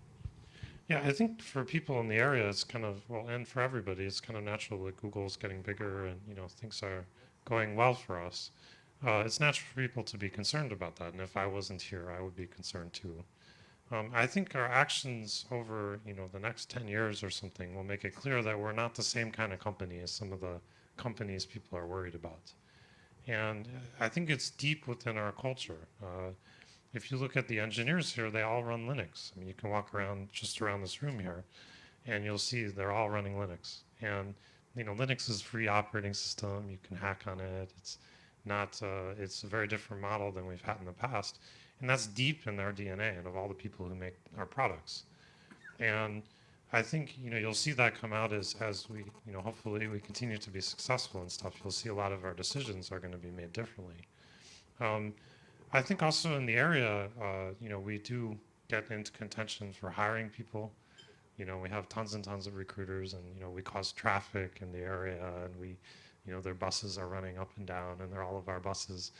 Yeah, I think for people in the area, it's kind of, well, and for everybody, it's kind of natural that Google's getting bigger and, things are going well for us. It's natural for people to be concerned about that, and if I wasn't here, I would be concerned too. I think our actions over, the next 10 years or something will make it clear that we're not the same kind of company as some of the companies people are worried about. And I think it's deep within our culture. If you look at the engineers here, they all run Linux. I mean, you can walk around just around this room here, and you'll see they're all running Linux. And Linux is a free operating system. You can hack on it. It's not. It's a very different model than we've had in the past, and that's deep in our DNA and of all the people who make our products. And I think you'll see that come out as we hopefully we continue to be successful and stuff. You'll see a lot of our decisions are going to be made differently. I think also in the area, we do get into contention for hiring people. We have tons and tons of recruiters, and we cause traffic in the area, and we, their buses are running up and down, and they're all of our buses.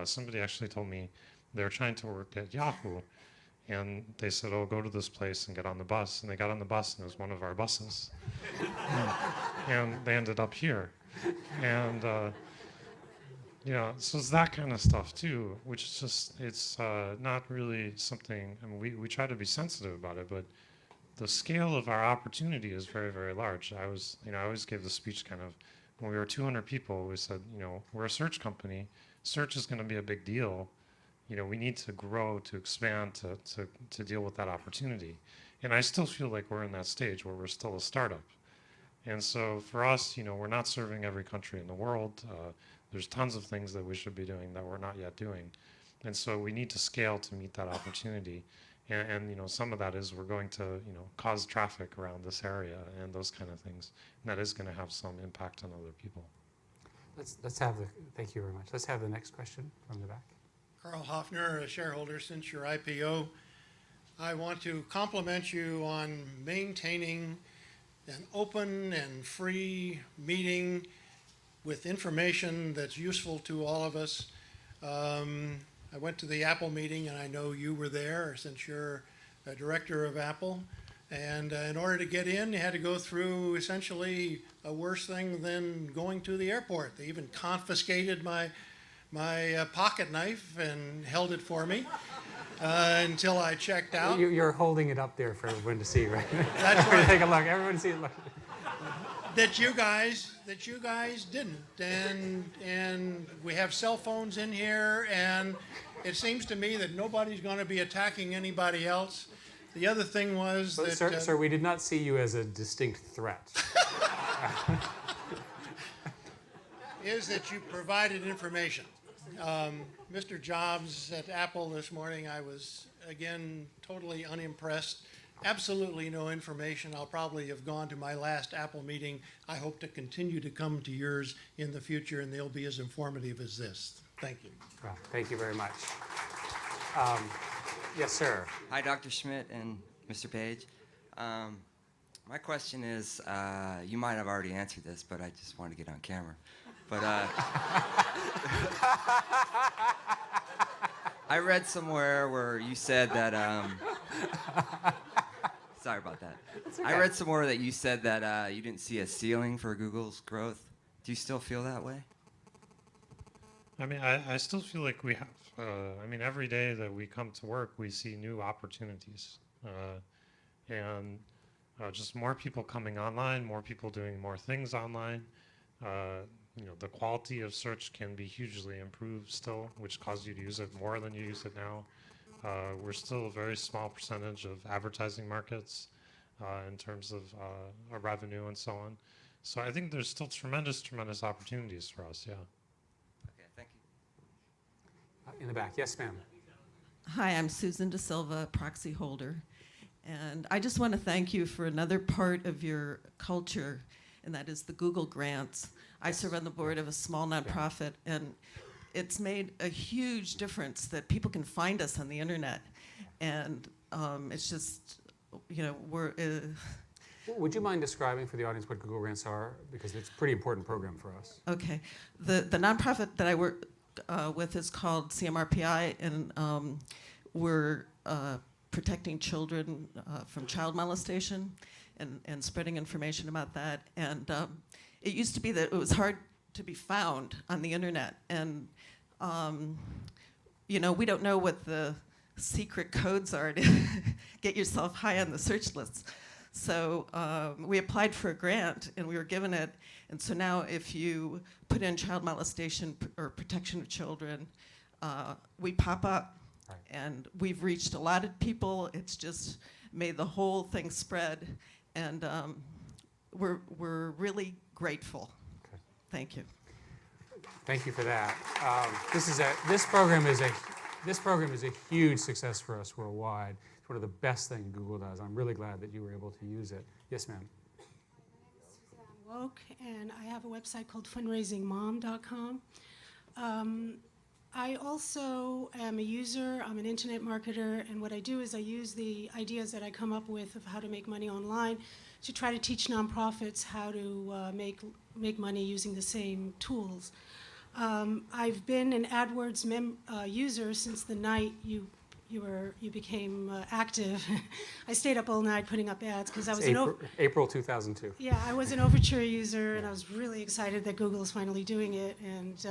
Somebody actually told me they're trying to work at Yahoo, and they said, "Oh, go to this place and get on the bus." And they got on the bus, and it was one of our buses, and they ended up here, and so it's that kind of stuff too, which is just it's not really something. I mean, we try to be sensitive about it, but the scale of our opportunity is very, very large. I always gave the speech kind of when we were 200 people. We said, we're a search company. Search is going to be a big deal. We need to grow, to expand, to deal with that opportunity. And I still feel like we're in that stage where we're still a startup. And so for us, we're not serving every country in the world. There's tons of things that we should be doing that we're not yet doing. And so we need to scale to meet that opportunity. And some of that is we're going to, cause traffic around this area and those kind of things. And that is going to have some impact on other people.
Thank you very much. Let's have the next question from the back.
Carl Hoffner, a shareholder since your IPO. I want to compliment you on maintaining an open and free meeting with information that's useful to all of us. I went to the Apple meeting, and I know you were there since you're a director of Apple. And in order to get in, you had to go through essentially a worse thing than going to the airport. They even confiscated my pocket knife and held it for me until I checked out.
You're holding it up there for everyone to see, right?
That's right.
Take a look. Everyone see it. Look.
That you guys didn't, and we have cell phones in here, and it seems to me that nobody's going to be attacking anybody else. The other thing was
But
that
sir, we did not see you as a distinct threat.
is that you provided information. Mr. Jobs at Apple this morning, I was again totally unimpressed. Absolutely no information. I'll probably have gone to my last Apple meeting. I hope to continue to come to yours in the future, and they'll be as informative as this. Thank you.
Well, thank you very much. Yes, sir.
Hi, Dr. Schmidt and Mr. Page. My question is, you might have already answered this, but I just wanted to get on camera. But I read somewhere where you said that. Sorry about that.
Okay.
I read somewhere that you said that you didn't see a ceiling for Google's growth. Do you still feel that way?
I mean, I still feel like we have. Every day that we come to work, we see new opportunities, and just more people coming online, more people doing more things online. The quality of search can be hugely improved still, which causes you to use it more than you use it now. We're still a very small percentage of advertising markets in terms of our revenue and so on. So I think there's still tremendous opportunities for us, yeah.
Okay, thank you.
In the back. Yes, ma'am.
Hi, I'm Susan De Silva, proxy holder. And I just want to thank you for another part of your culture, and that is the Google grants. I serve on the board of a small nonprofit, and it's made a huge difference that people can find us on the internet. And it's just, we're...
Would you mind describing for the audience what Google grants are? Because it's a pretty important program for us.
Okay. The nonprofit that I work with is called CMRPI, and we're protecting children from child molestation and spreading information about that. And it used to be that it was hard to be found on the internet. And, we don't know what the secret codes are to get yourself high on the search lists. So we applied for a grant, and we were given it. And so now if you put in child molestation or protection of children, we pop up.
Right.
And we've reached a lot of people. It's just made the whole thing spread. And we're really grateful.
Okay.
Thank you.
Thank you for that. This program is a huge success for us worldwide. It's one of the best things Google does. I'm really glad that you were able to use it. Yes, ma'am.
Woke, and I have a website called fundraisingmom.com. I also am a user, I'm an internet marketer, and what I do is I use the ideas that I come up with of how to make money online to try to teach nonprofits how to make money using the same tools. I've been an AdWords user since the night you became active. I stayed up all night putting up ads because I was
April 2002.
Yeah, I was an Overture user, and I was really excited that Google is finally doing it. And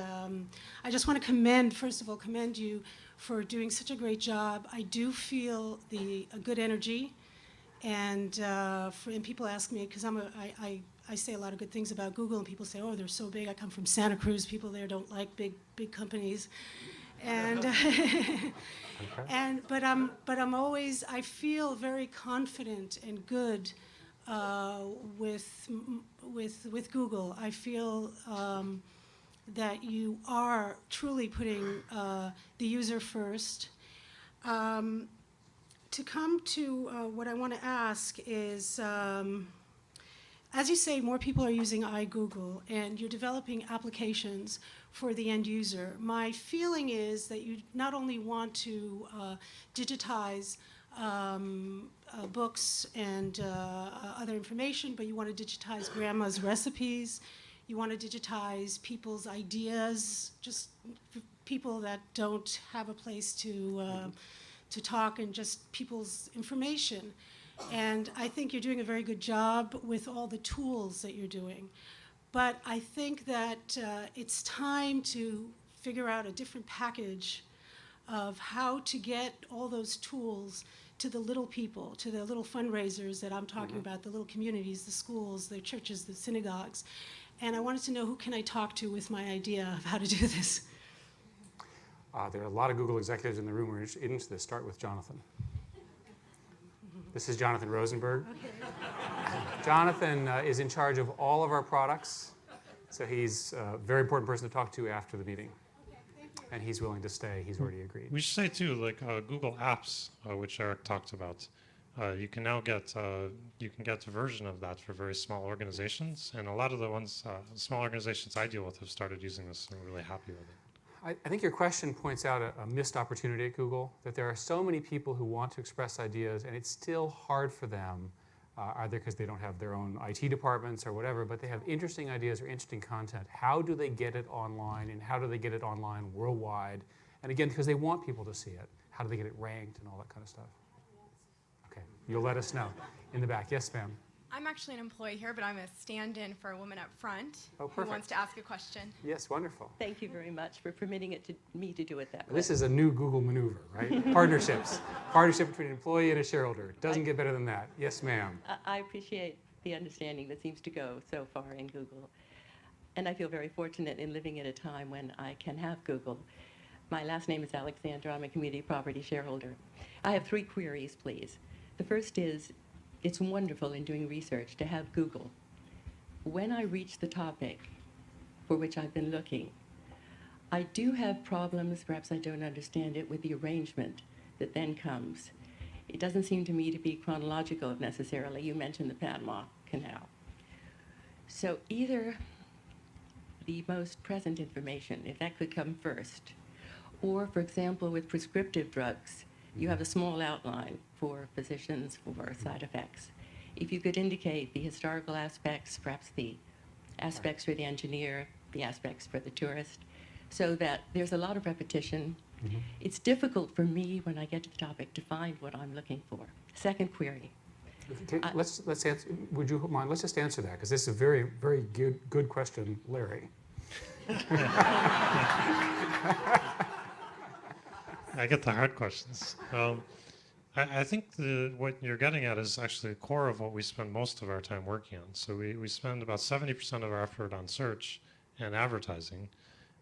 I just want to first of all, commend you for doing such a great job. I do feel a good energy, and people ask me because I say a lot of good things about Google, and people say, "Oh, they're so big." I come from Santa Cruz. People there don't like big companies, and. But I'm always, I feel very confident and good with Google. I feel that you are truly putting the user first. To come to what I want to ask is, as you say, more people are using iGoogle, and you're developing applications for the end user. My feeling is that you not only want to digitize books and other information, but you want to digitize grandma's recipes. You want to digitize people's ideas, just people that don't have a place to talk, and just people's information. And I think you're doing a very good job with all the tools that you're doing. But I think that it's time to figure out a different package of how to get all those tools to the little people, to the little fundraisers that I'm talking about, the little communities, the schools, the churches, the synagogues. And I wanted to know, who can I talk to with my idea of how to do this?
There are a lot of Google executives in the room who are interested. Let's start with Jonathan. This is Jonathan Rosenberg.
Okay.
Jonathan is in charge of all of our products, so he's a very important person to talk to after the meeting.
Okay, thank you.
And he's willing to stay. He's already agreed.
We should say too, like Google Apps, which Eric talked about. You can now get a version of that for very small organizations, and a lot of the ones, small organizations I deal with, have started using this and are really happy with it.
I think your question points out a missed opportunity at Google, that there are so many people who want to express ideas, and it's still hard for them, either because they don't have their own IT departments or whatever, but they have interesting ideas or interesting content. How do they get it online, and how do they get it online worldwide? And again, because they want people to see it. How do they get it ranked and all that kind of stuff? Okay, you'll let us know. In the back. Yes, ma'am.
I'm actually an employee here, but I'm a stand-in for a woman up front
who
wants to ask a question.
Yes, wonderful.
Thank you very much for permitting me to do it that way.
This is a new Google maneuver, right? Partnerships. Partnership between an employee and a shareholder. Doesn't get better than that. Yes, ma'am.
I appreciate the understanding that seems to go so far in Google. And I feel very fortunate in living at a time when I can have Google. My last name is Alexandra. I'm a community property shareholder. I have 3 queries, please. The first is, it's wonderful in doing research to have Google. When I reach the topic for which I've been looking, I do have problems, perhaps I don't understand it, with the arrangement that then comes. It doesn't seem to me to be chronological necessarily. You mentioned the Panama Canal. So either the most present information, if that could come first, or for example with prescriptive drugs, you have a small outline for physicians for side effects. If you could indicate the historical aspects, perhaps the aspects for the engineer, the aspects for the tourist, so that there's a lot of repetition. It's difficult for me when I get to the topic to find what I'm looking for. Second query.
Okay, let's answer. Would you mind? Let's just answer that, because this is a very, very good question, Larry.
I get the hard questions. I think what you're getting at is actually the core of what we spend most of our time working on. So we spend about 70% of our effort on search and advertising.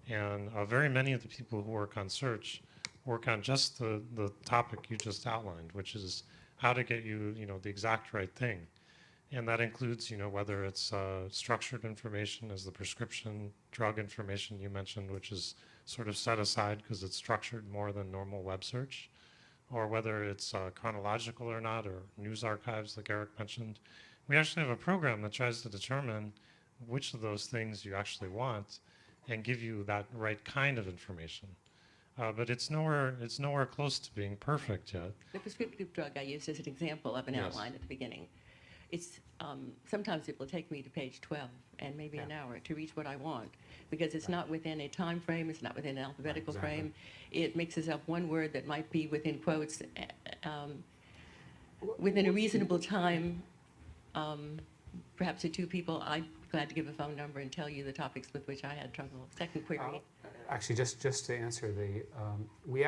And very many of the people who work on search work on just the topic you just outlined, which is how to get you the exact right thing. And that includes, whether it's structured information as the prescription drug information you mentioned, which is sort of set aside because it's structured more than normal web search, or whether it's chronological or not, or news archives like Eric mentioned. We actually have a program that tries to determine which of those things you actually want and give you that right kind of information. But it's nowhere close to being perfect yet.
The prescriptive drug I used as an example of an
Yes.
outline at the beginning. It's sometimes it will take me to page 12 and maybe an hour to reach what I want because it's not within a time frame, it's not within an alphabetical frame. It mixes up one word that might be within quotes within a reasonable time. Perhaps to two people, I'm glad to give a phone number and tell you the topics with which I had trouble. Second query.
Actually, just to answer we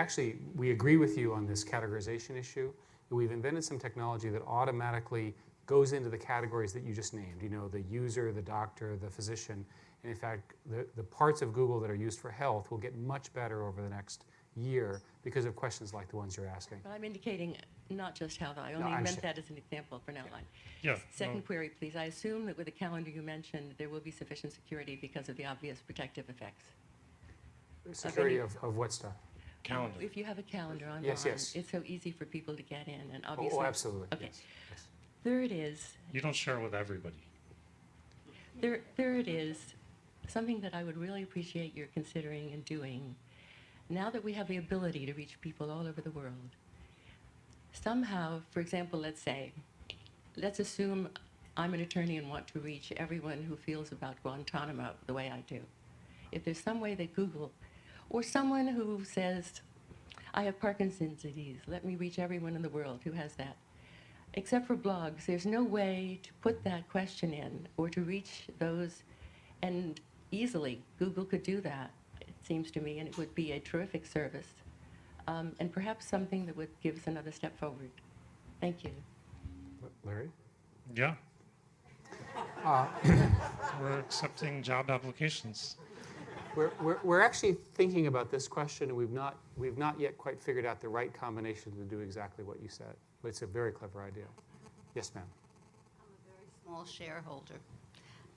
agree with you on this categorization issue. We've invented some technology that automatically goes into the categories that you just named, the user, the doctor, the physician. And in fact, the parts of Google that are used for health will get much better over the next year because of questions like the ones you're asking.
But I'm indicating not just health. I only meant that as an example for an outline.
Yeah.
Second query, please. I assume that with the calendar you mentioned, there will be sufficient security because of the obvious protective effects.
Security of what stuff?
Calendar.
If you have a calendar online,
Yes.
it's so easy for people to get in, and obviously.
Oh, absolutely.
Okay.
Yes.
Third is.
You don't share with everybody.
Third is something that I would really appreciate your considering and doing. Now that we have the ability to reach people all over the world, somehow, for example, let's assume I'm an attorney and want to reach everyone who feels about Guantanamo the way I do. If there's some way that Google, or someone who says, I have Parkinson's disease, let me reach everyone in the world who has that. Except for blogs, there's no way to put that question in or to reach those, and easily Google could do that, it seems to me, and it would be a terrific service, and perhaps something that would give us another step forward. Thank you.
Larry?
Yeah. We're accepting job applications.
We're actually thinking about this question, and we've not yet quite figured out the right combination to do exactly what you said. But it's a very clever idea. Yes, ma'am.
I'm a very small shareholder.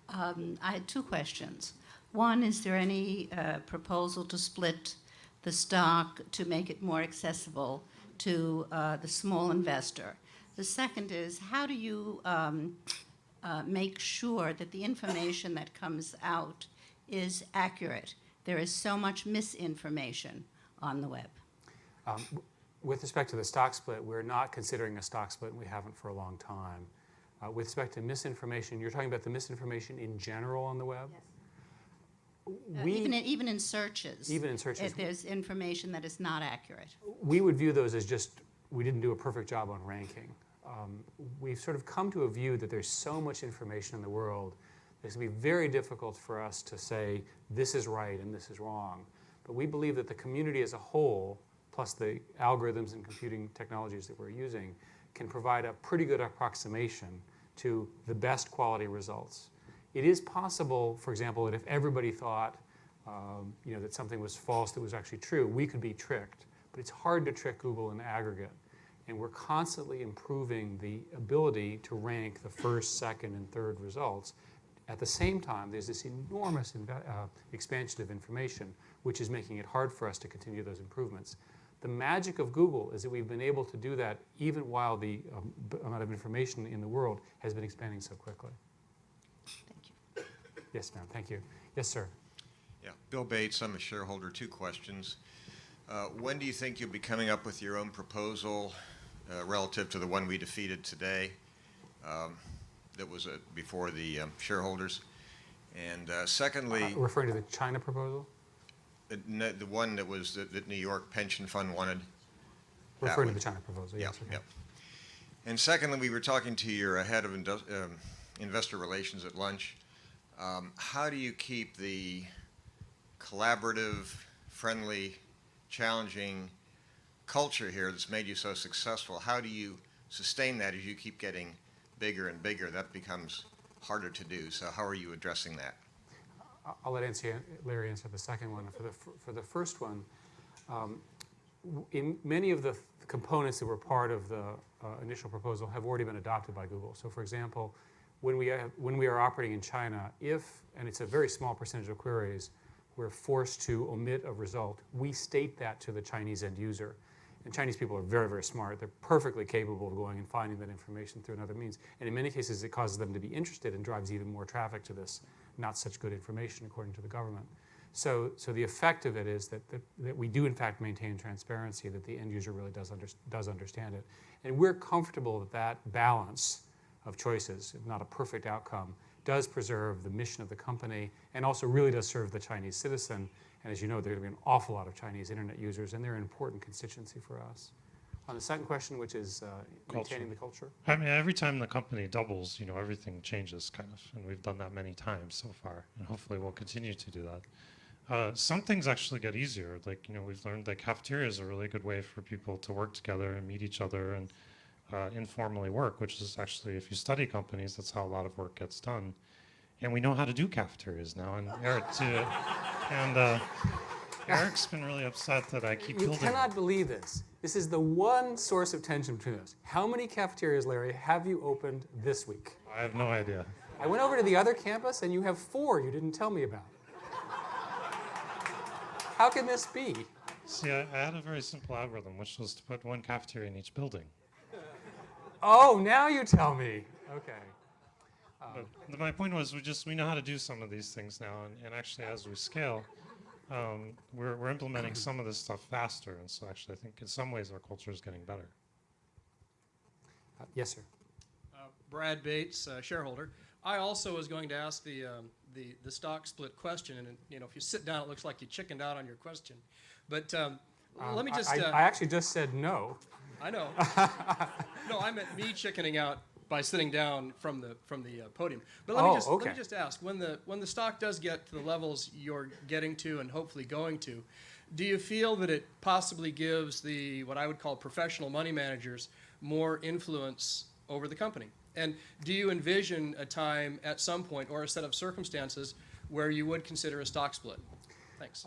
I had two questions. One, is there any proposal to split the stock to make it more accessible to the small investor? The second is, how do you make sure that the information that comes out is accurate? There is so much misinformation on the web.
With respect to the stock split, we're not considering a stock split, and we haven't for a long time. With respect to misinformation, you're talking about the misinformation in general on the web?
Yes. Even in searches.
Even in searches.
If there's information that is not accurate.
We would view those as just, we didn't do a perfect job on ranking. We've sort of come to a view that there's so much information in the world, it's going to be very difficult for us to say this is right and this is wrong. But we believe that the community as a whole, plus the algorithms and computing technologies that we're using, can provide a pretty good approximation to the best quality results. It is possible, for example, that if everybody thought that something was false that was actually true, we could be tricked. But it's hard to trick Google in aggregate. And we're constantly improving the ability to rank the first, second, and third results. At the same time, there's this enormous expansion of information, which is making it hard for us to continue those improvements. The magic of Google is that we've been able to do that even while the amount of information in the world has been expanding so quickly.
Thank you.
Yes, ma'am. Thank you. Yes, sir.
Yeah. Bill Bates, I'm a shareholder. Two questions. When do you think you'll be coming up with your own proposal relative to the one we defeated today that was before the shareholders? And secondly...
referring to the China proposal?
The one that was that New York pension fund wanted.
Referring to the China proposal,
yeah,
yes. Okay.
Yeah. And secondly, we were talking to your head of investor relations at lunch. How do you keep the collaborative, friendly, challenging culture here that's made you so successful? How do you sustain that as you keep getting bigger and bigger? That becomes harder to do. So how are you addressing that?
I'll let Larry answer the second one. For the first one, in many of the components that were part of the initial proposal have already been adopted by Google. So for example, when we are operating in China, if, and it's a very small percentage of queries, we're forced to omit a result, we state that to the Chinese end user. And Chinese people are very, very smart. They're perfectly capable of going and finding that information through another means. And in many cases, it causes them to be interested and drives even more traffic to this not such good information, according to the government. So the effect of it is that we do, in fact, maintain transparency, that the end user really does understand it. And we're comfortable that that balance of choices, if not a perfect outcome, does preserve the mission of the company and also really does serve the Chinese citizen. And as you know, there are going to be an awful lot of Chinese internet users, and they're an important constituency for us. On the second question, which is maintaining the culture.
I mean, every time the company doubles, everything changes kind of, and we've done that many times so far, and hopefully we'll continue to do that. Some things actually get easier. Like, we've learned that cafeteria is a really good way for people to work together and meet each other and informally work, which is actually, if you study companies, that's how a lot of work gets done. And we know how to do cafeterias now, and Eric's been really upset that I keep building.
You cannot believe this. This is the one source of tension between us. How many cafeterias, Larry, have you opened this week?
I have no idea.
I went over to the other campus, and you have 4 you didn't tell me about. How can this be?
See, I had a very simple algorithm, which was to put one cafeteria in each building.
Oh, now you tell me. Okay.
But my point was, we know how to do some of these things now, and actually, as we scale, we're implementing some of this stuff faster, and so actually, I think in some ways our culture is getting better.
Yes, sir.
Brad Bates, shareholder. I also was going to ask the stock split question, and if you sit down, it looks like you chickened out on your question. But let me just.
I actually just said no.
I know. No, I meant me chickening out by sitting down from the podium. But let me just ask: when the stock does get to the levels you're getting to and hopefully going to, do you feel that it possibly gives what I would call professional money managers more influence over the company? And do you envision a time at some point or a set of circumstances where you would consider a stock split? Thanks.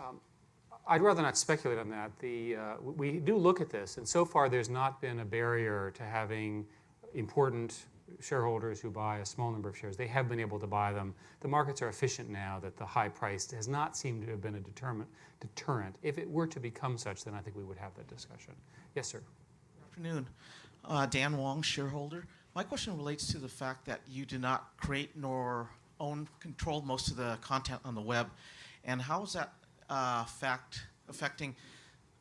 I'd rather not speculate on that. We do look at this, and so far there's not been a barrier to having important shareholders who buy a small number of shares. They have been able to buy them. The markets are efficient now that the high price has not seemed to have been a deterrent. If it were to become such, then I think we would have that discussion. Yes, sir.
Good afternoon. Dan Wong, shareholder. My question relates to the fact that you do not create nor control most of the content on the web. And how is that affecting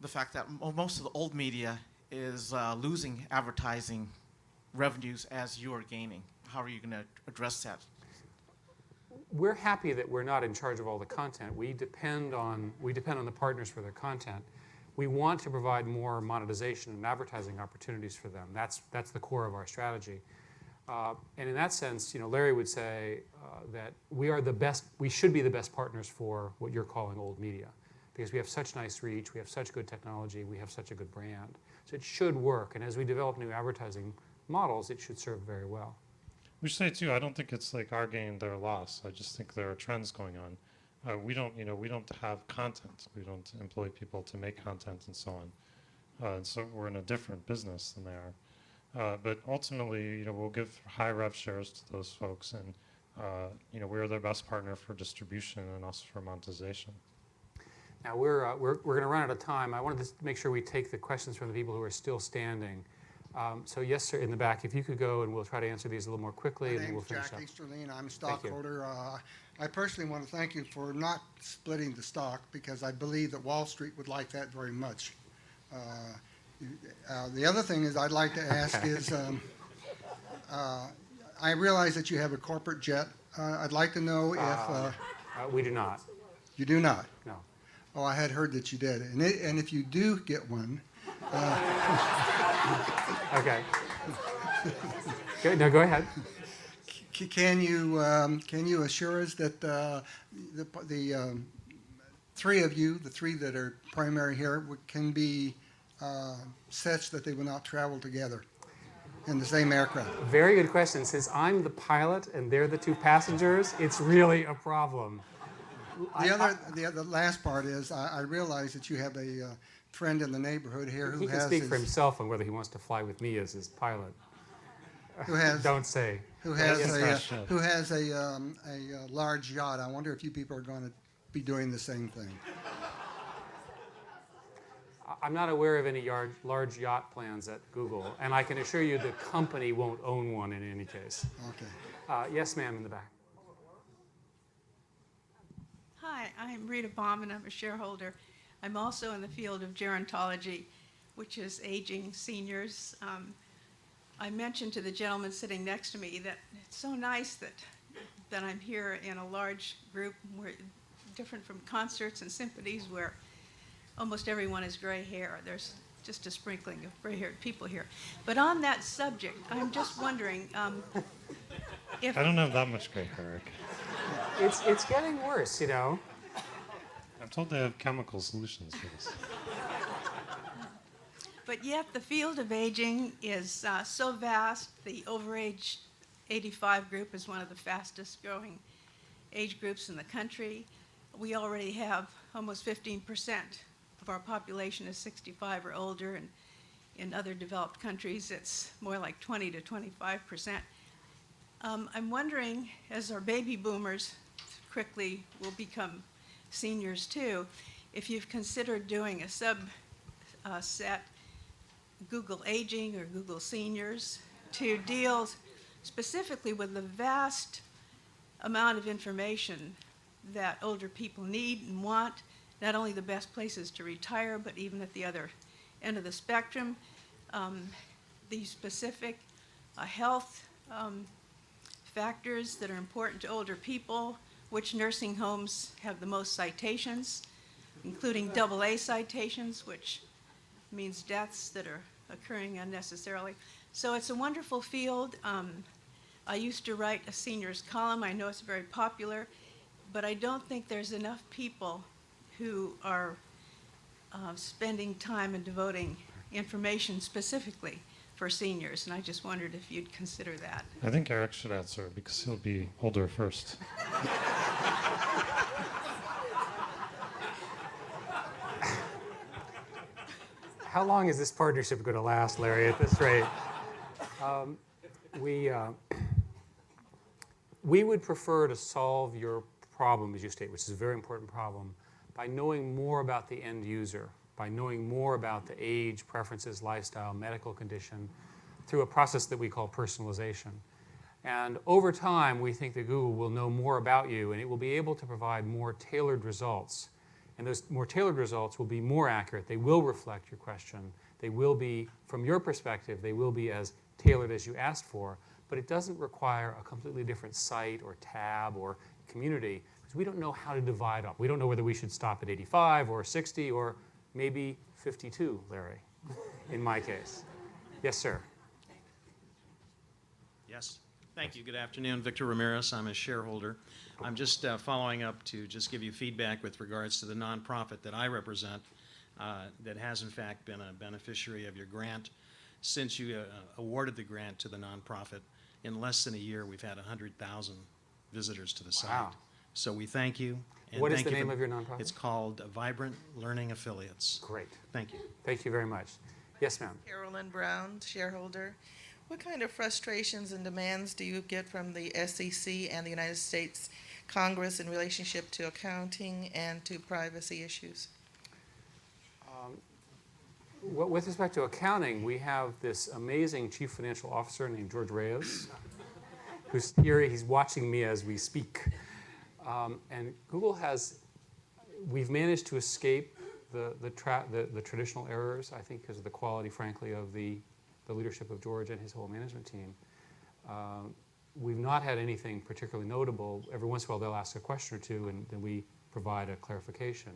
the fact that most of the old media is losing advertising revenues as you are gaining? How are you going to address that?
We're happy that we're not in charge of all the content. We depend on the partners for their content. We want to provide more monetization and advertising opportunities for them. That's the core of our strategy. And in that sense, Larry would say that we should be the best partners for what you're calling old media, because we have such nice reach, we have such good technology, we have such a good brand. So it should work. And as we develop new advertising models, it should serve very well.
We should say too, I don't think it's like our gain, their loss. I just think there are trends going on. We don't have content. We don't employ people to make content and so on. And so we're in a different business than they are. But ultimately, we'll give high rev shares to those folks, and we're their best partner for distribution and also for monetization.
Now we're going to run out of time. I wanted to make sure we take the questions from the people who are still standing. So yes, sir, in the back, if you could go, and we'll try to answer these a little more quickly, and then we'll finish up.
My name is Jack Easterling. I'm a stockholder. I personally want to thank you for not splitting the stock, because I believe that Wall Street would like that very much. The other thing is I'd like to ask is, I realize that you have a corporate jet. I'd like to know if...
we do not.
You do not?
No.
Oh, I had heard that you did. And if you do get one...
Okay. No, go ahead.
Can you assure us that the three of you, the three that are primary here, can be such that they will not travel together in the same aircraft?
Very good question. Since I'm the pilot and they're the 2 passengers, it's really a problem.
The last part is I realize that you have a friend in the neighborhood here who has...
He can speak for himself on whether he wants to fly with me as his pilot.
Who has...
Don't say.
who has a large yacht. I wonder if you people are going to be doing the same thing.
I'm not aware of any large yacht plans at Google, and I can assure you the company won't own one in any case.
Okay.
Yes, ma'am, in the back.
Hi, I'm Rita Baum, and I'm a shareholder. I'm also in the field of gerontology, which is aging seniors. I mentioned to the gentleman sitting next to me that it's so nice that I'm here in a large group, where, different from concerts and symphonies, where almost everyone has gray hair. There's just a sprinkling of gray-haired people here. But on that subject, I'm just wondering if...
I don't have that much gray hair.
It's getting worse, you know.
I'm told they have chemical solutions for this.
But yet the field of aging is so vast. The overage 85 group is one of the fastest growing age groups in the country. We already have almost 15% of our population is 65 or older, and in other developed countries it's more like 20 to 25%. I'm wondering, as our baby boomers quickly will become seniors too, if you've considered doing a subset, Google Aging or Google Seniors, to deal specifically with the vast amount of information that older people need and want, not only the best places to retire, but even at the other end of the spectrum, the specific health factors that are important to older people, which nursing homes have the most citations, including AA citations, which means deaths that are occurring unnecessarily. So it's a wonderful field. I used to write a seniors column. I know it's very popular, but I don't think there's enough people who are spending time and devoting information specifically for seniors, and I just wondered if you'd consider that.
I think Eric should answer because he'll be older first.
How long is this partnership going to last, Larry, at this rate? We would prefer to solve your problem, as you state, which is a very important problem, by knowing more about the end user, by knowing more about the age, preferences, lifestyle, medical condition, through a process that we call personalization. And over time, we think that Google will know more about you, and it will be able to provide more tailored results. And those more tailored results will be more accurate. They will reflect your question. They will be, from your perspective, they will be as tailored as you asked for, but it doesn't require a completely different site or tab or community, because we don't know how to divide up. We don't know whether we should stop at 85 or 60 or maybe 52, Larry, in my case. Yes, sir.
Yes. Thank you. Good afternoon. Victor Ramirez. I'm a shareholder. I'm just following up to just give you feedback with regards to the nonprofit that I represent that has, in fact, been a beneficiary of your grant. Since you awarded the grant to the nonprofit, in less than a year, we've had 100,000 visitors to the site.
Wow.
So we thank you. And
What is
thank
the
you
name
for-
of your nonprofit?
It's called Vibrant Learning Affiliates.
Great.
Thank you.
Thank you very much. Yes, ma'am.
Carolyn Brown, shareholder. What kind of frustrations and demands do you get from the SEC and the United States Congress in relationship to accounting and to privacy issues?
With respect to accounting, we have this amazing chief financial officer named George Reyes, who's here. He's watching me as we speak. And Google we've managed to escape the traditional errors, I think, because of the quality, frankly, of the leadership of George and his whole management team. We've not had anything particularly notable. Every once in a while, they'll ask a question or two, and then we provide a clarification.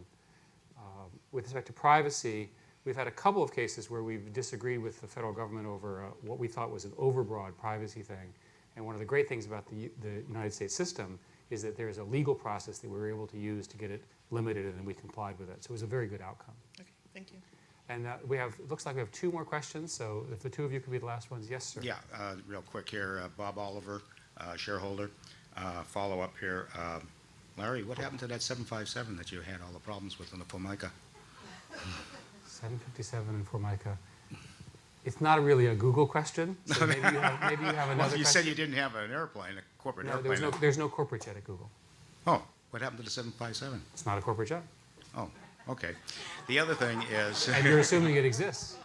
With respect to privacy, we've had a couple of cases where we've disagreed with the federal government over what we thought was an overbroad privacy thing. And one of the great things about the United States system is that there is a legal process that we were able to use to get it limited, and then we complied with it. So it was a very good outcome.
Okay, thank you.
And it looks like we have two more questions, so if the two of you could be the last ones. Yes, sir.
Yeah, real quick here, Bob Oliver, shareholder. Follow up here. Larry, what happened to that 757 that you had all the problems with on the Formica?
757 in Formica. It's not really a Google question, so maybe you have another
Well, you
question.
said you didn't have an airplane, a corporate
No,
airplane.
there's no corporate jet at Google.
Oh, what happened to the 757?
It's not a corporate jet.
Oh, okay. The other thing is...
And you're assuming it exists.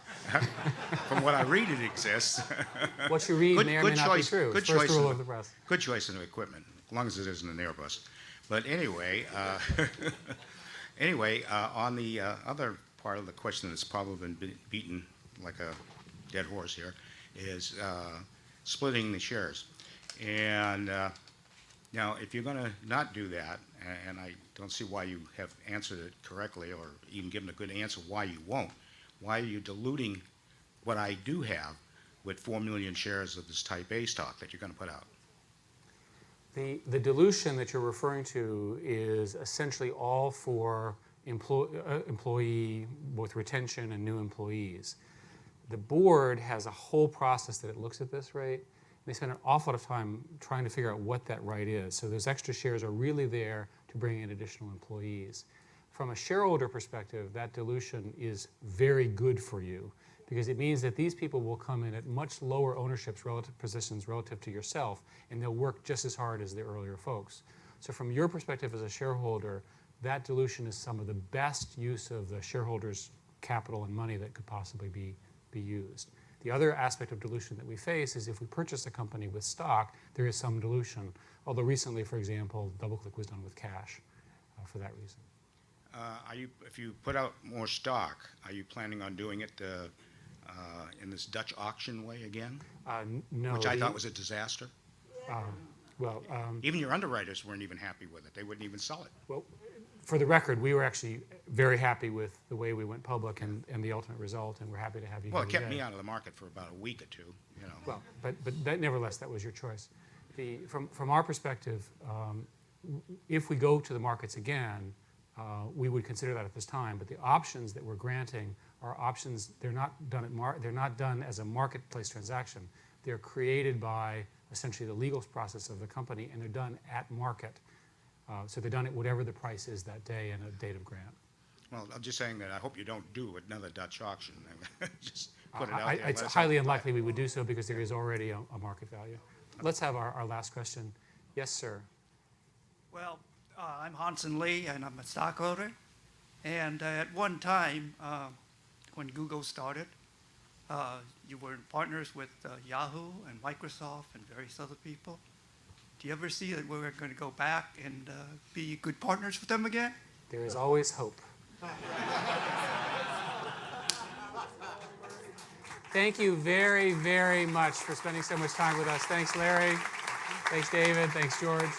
From what I read, it exists.
What you read may or may not be true.
Good
First
choice
rule
of
of the press.
Good choice of equipment, as long as it isn't an Airbus. But anyway, on the other part of the question that's probably been beaten like a dead horse here is splitting the shares. And now, if you're going to not do that, and I don't see why you have answered it correctly or even given a good answer why you won't, why are you diluting what I do have with 4 million shares of this Type A stock that you're going to put out?
The dilution that you're referring to is essentially all for employee, both retention and new employees. The board has a whole process that it looks at this rate. They spend an awful lot of time trying to figure out what that right is. So those extra shares are really there to bring in additional employees. From a shareholder perspective, that dilution is very good for you because it means that these people will come in at much lower ownerships relative positions relative to yourself, and they'll work just as hard as the earlier folks. So from your perspective as a shareholder, that dilution is some of the best use of the shareholders' capital and money that could possibly be used. The other aspect of dilution that we face is if we purchase a company with stock, there is some dilution. Although recently, for example, DoubleClick was done with cash for that reason.
If you put out more stock, are you planning on doing it in this Dutch auction way again?
No.
Which I thought was a disaster. Even your underwriters weren't even happy with it. They wouldn't even sell it.
Well, for the record, we were actually very happy with the way we went public and the ultimate result, and we're happy to have you
Well,
here
it kept
today.
me out of the market for about a week or two. You know.
Well, but that, nevertheless, that was your choice. From our perspective, if we go to the markets again, we would consider that at this time. But the options that we're granting are options. They're not done they're not done as a marketplace transaction. They're created by essentially the legal process of the company, and they're done at market. So they're done at whatever the price is that day and a date of grant.
Well, I'm just saying that I hope you don't do another Dutch auction. Just put it out there.
It's highly unlikely we would do so because there is already a market value. Let's have our last question. Yes, sir.
Well, I'm Hanson Lee, and I'm a stockholder. And at one time, when Google started, you were in partners with Yahoo and Microsoft and various other people. Do you ever see that we're going to go back and be good partners with them again?
There is always hope. Thank you very, very much for spending so much time with us. Thanks, Larry. Thanks, David. Thanks, George.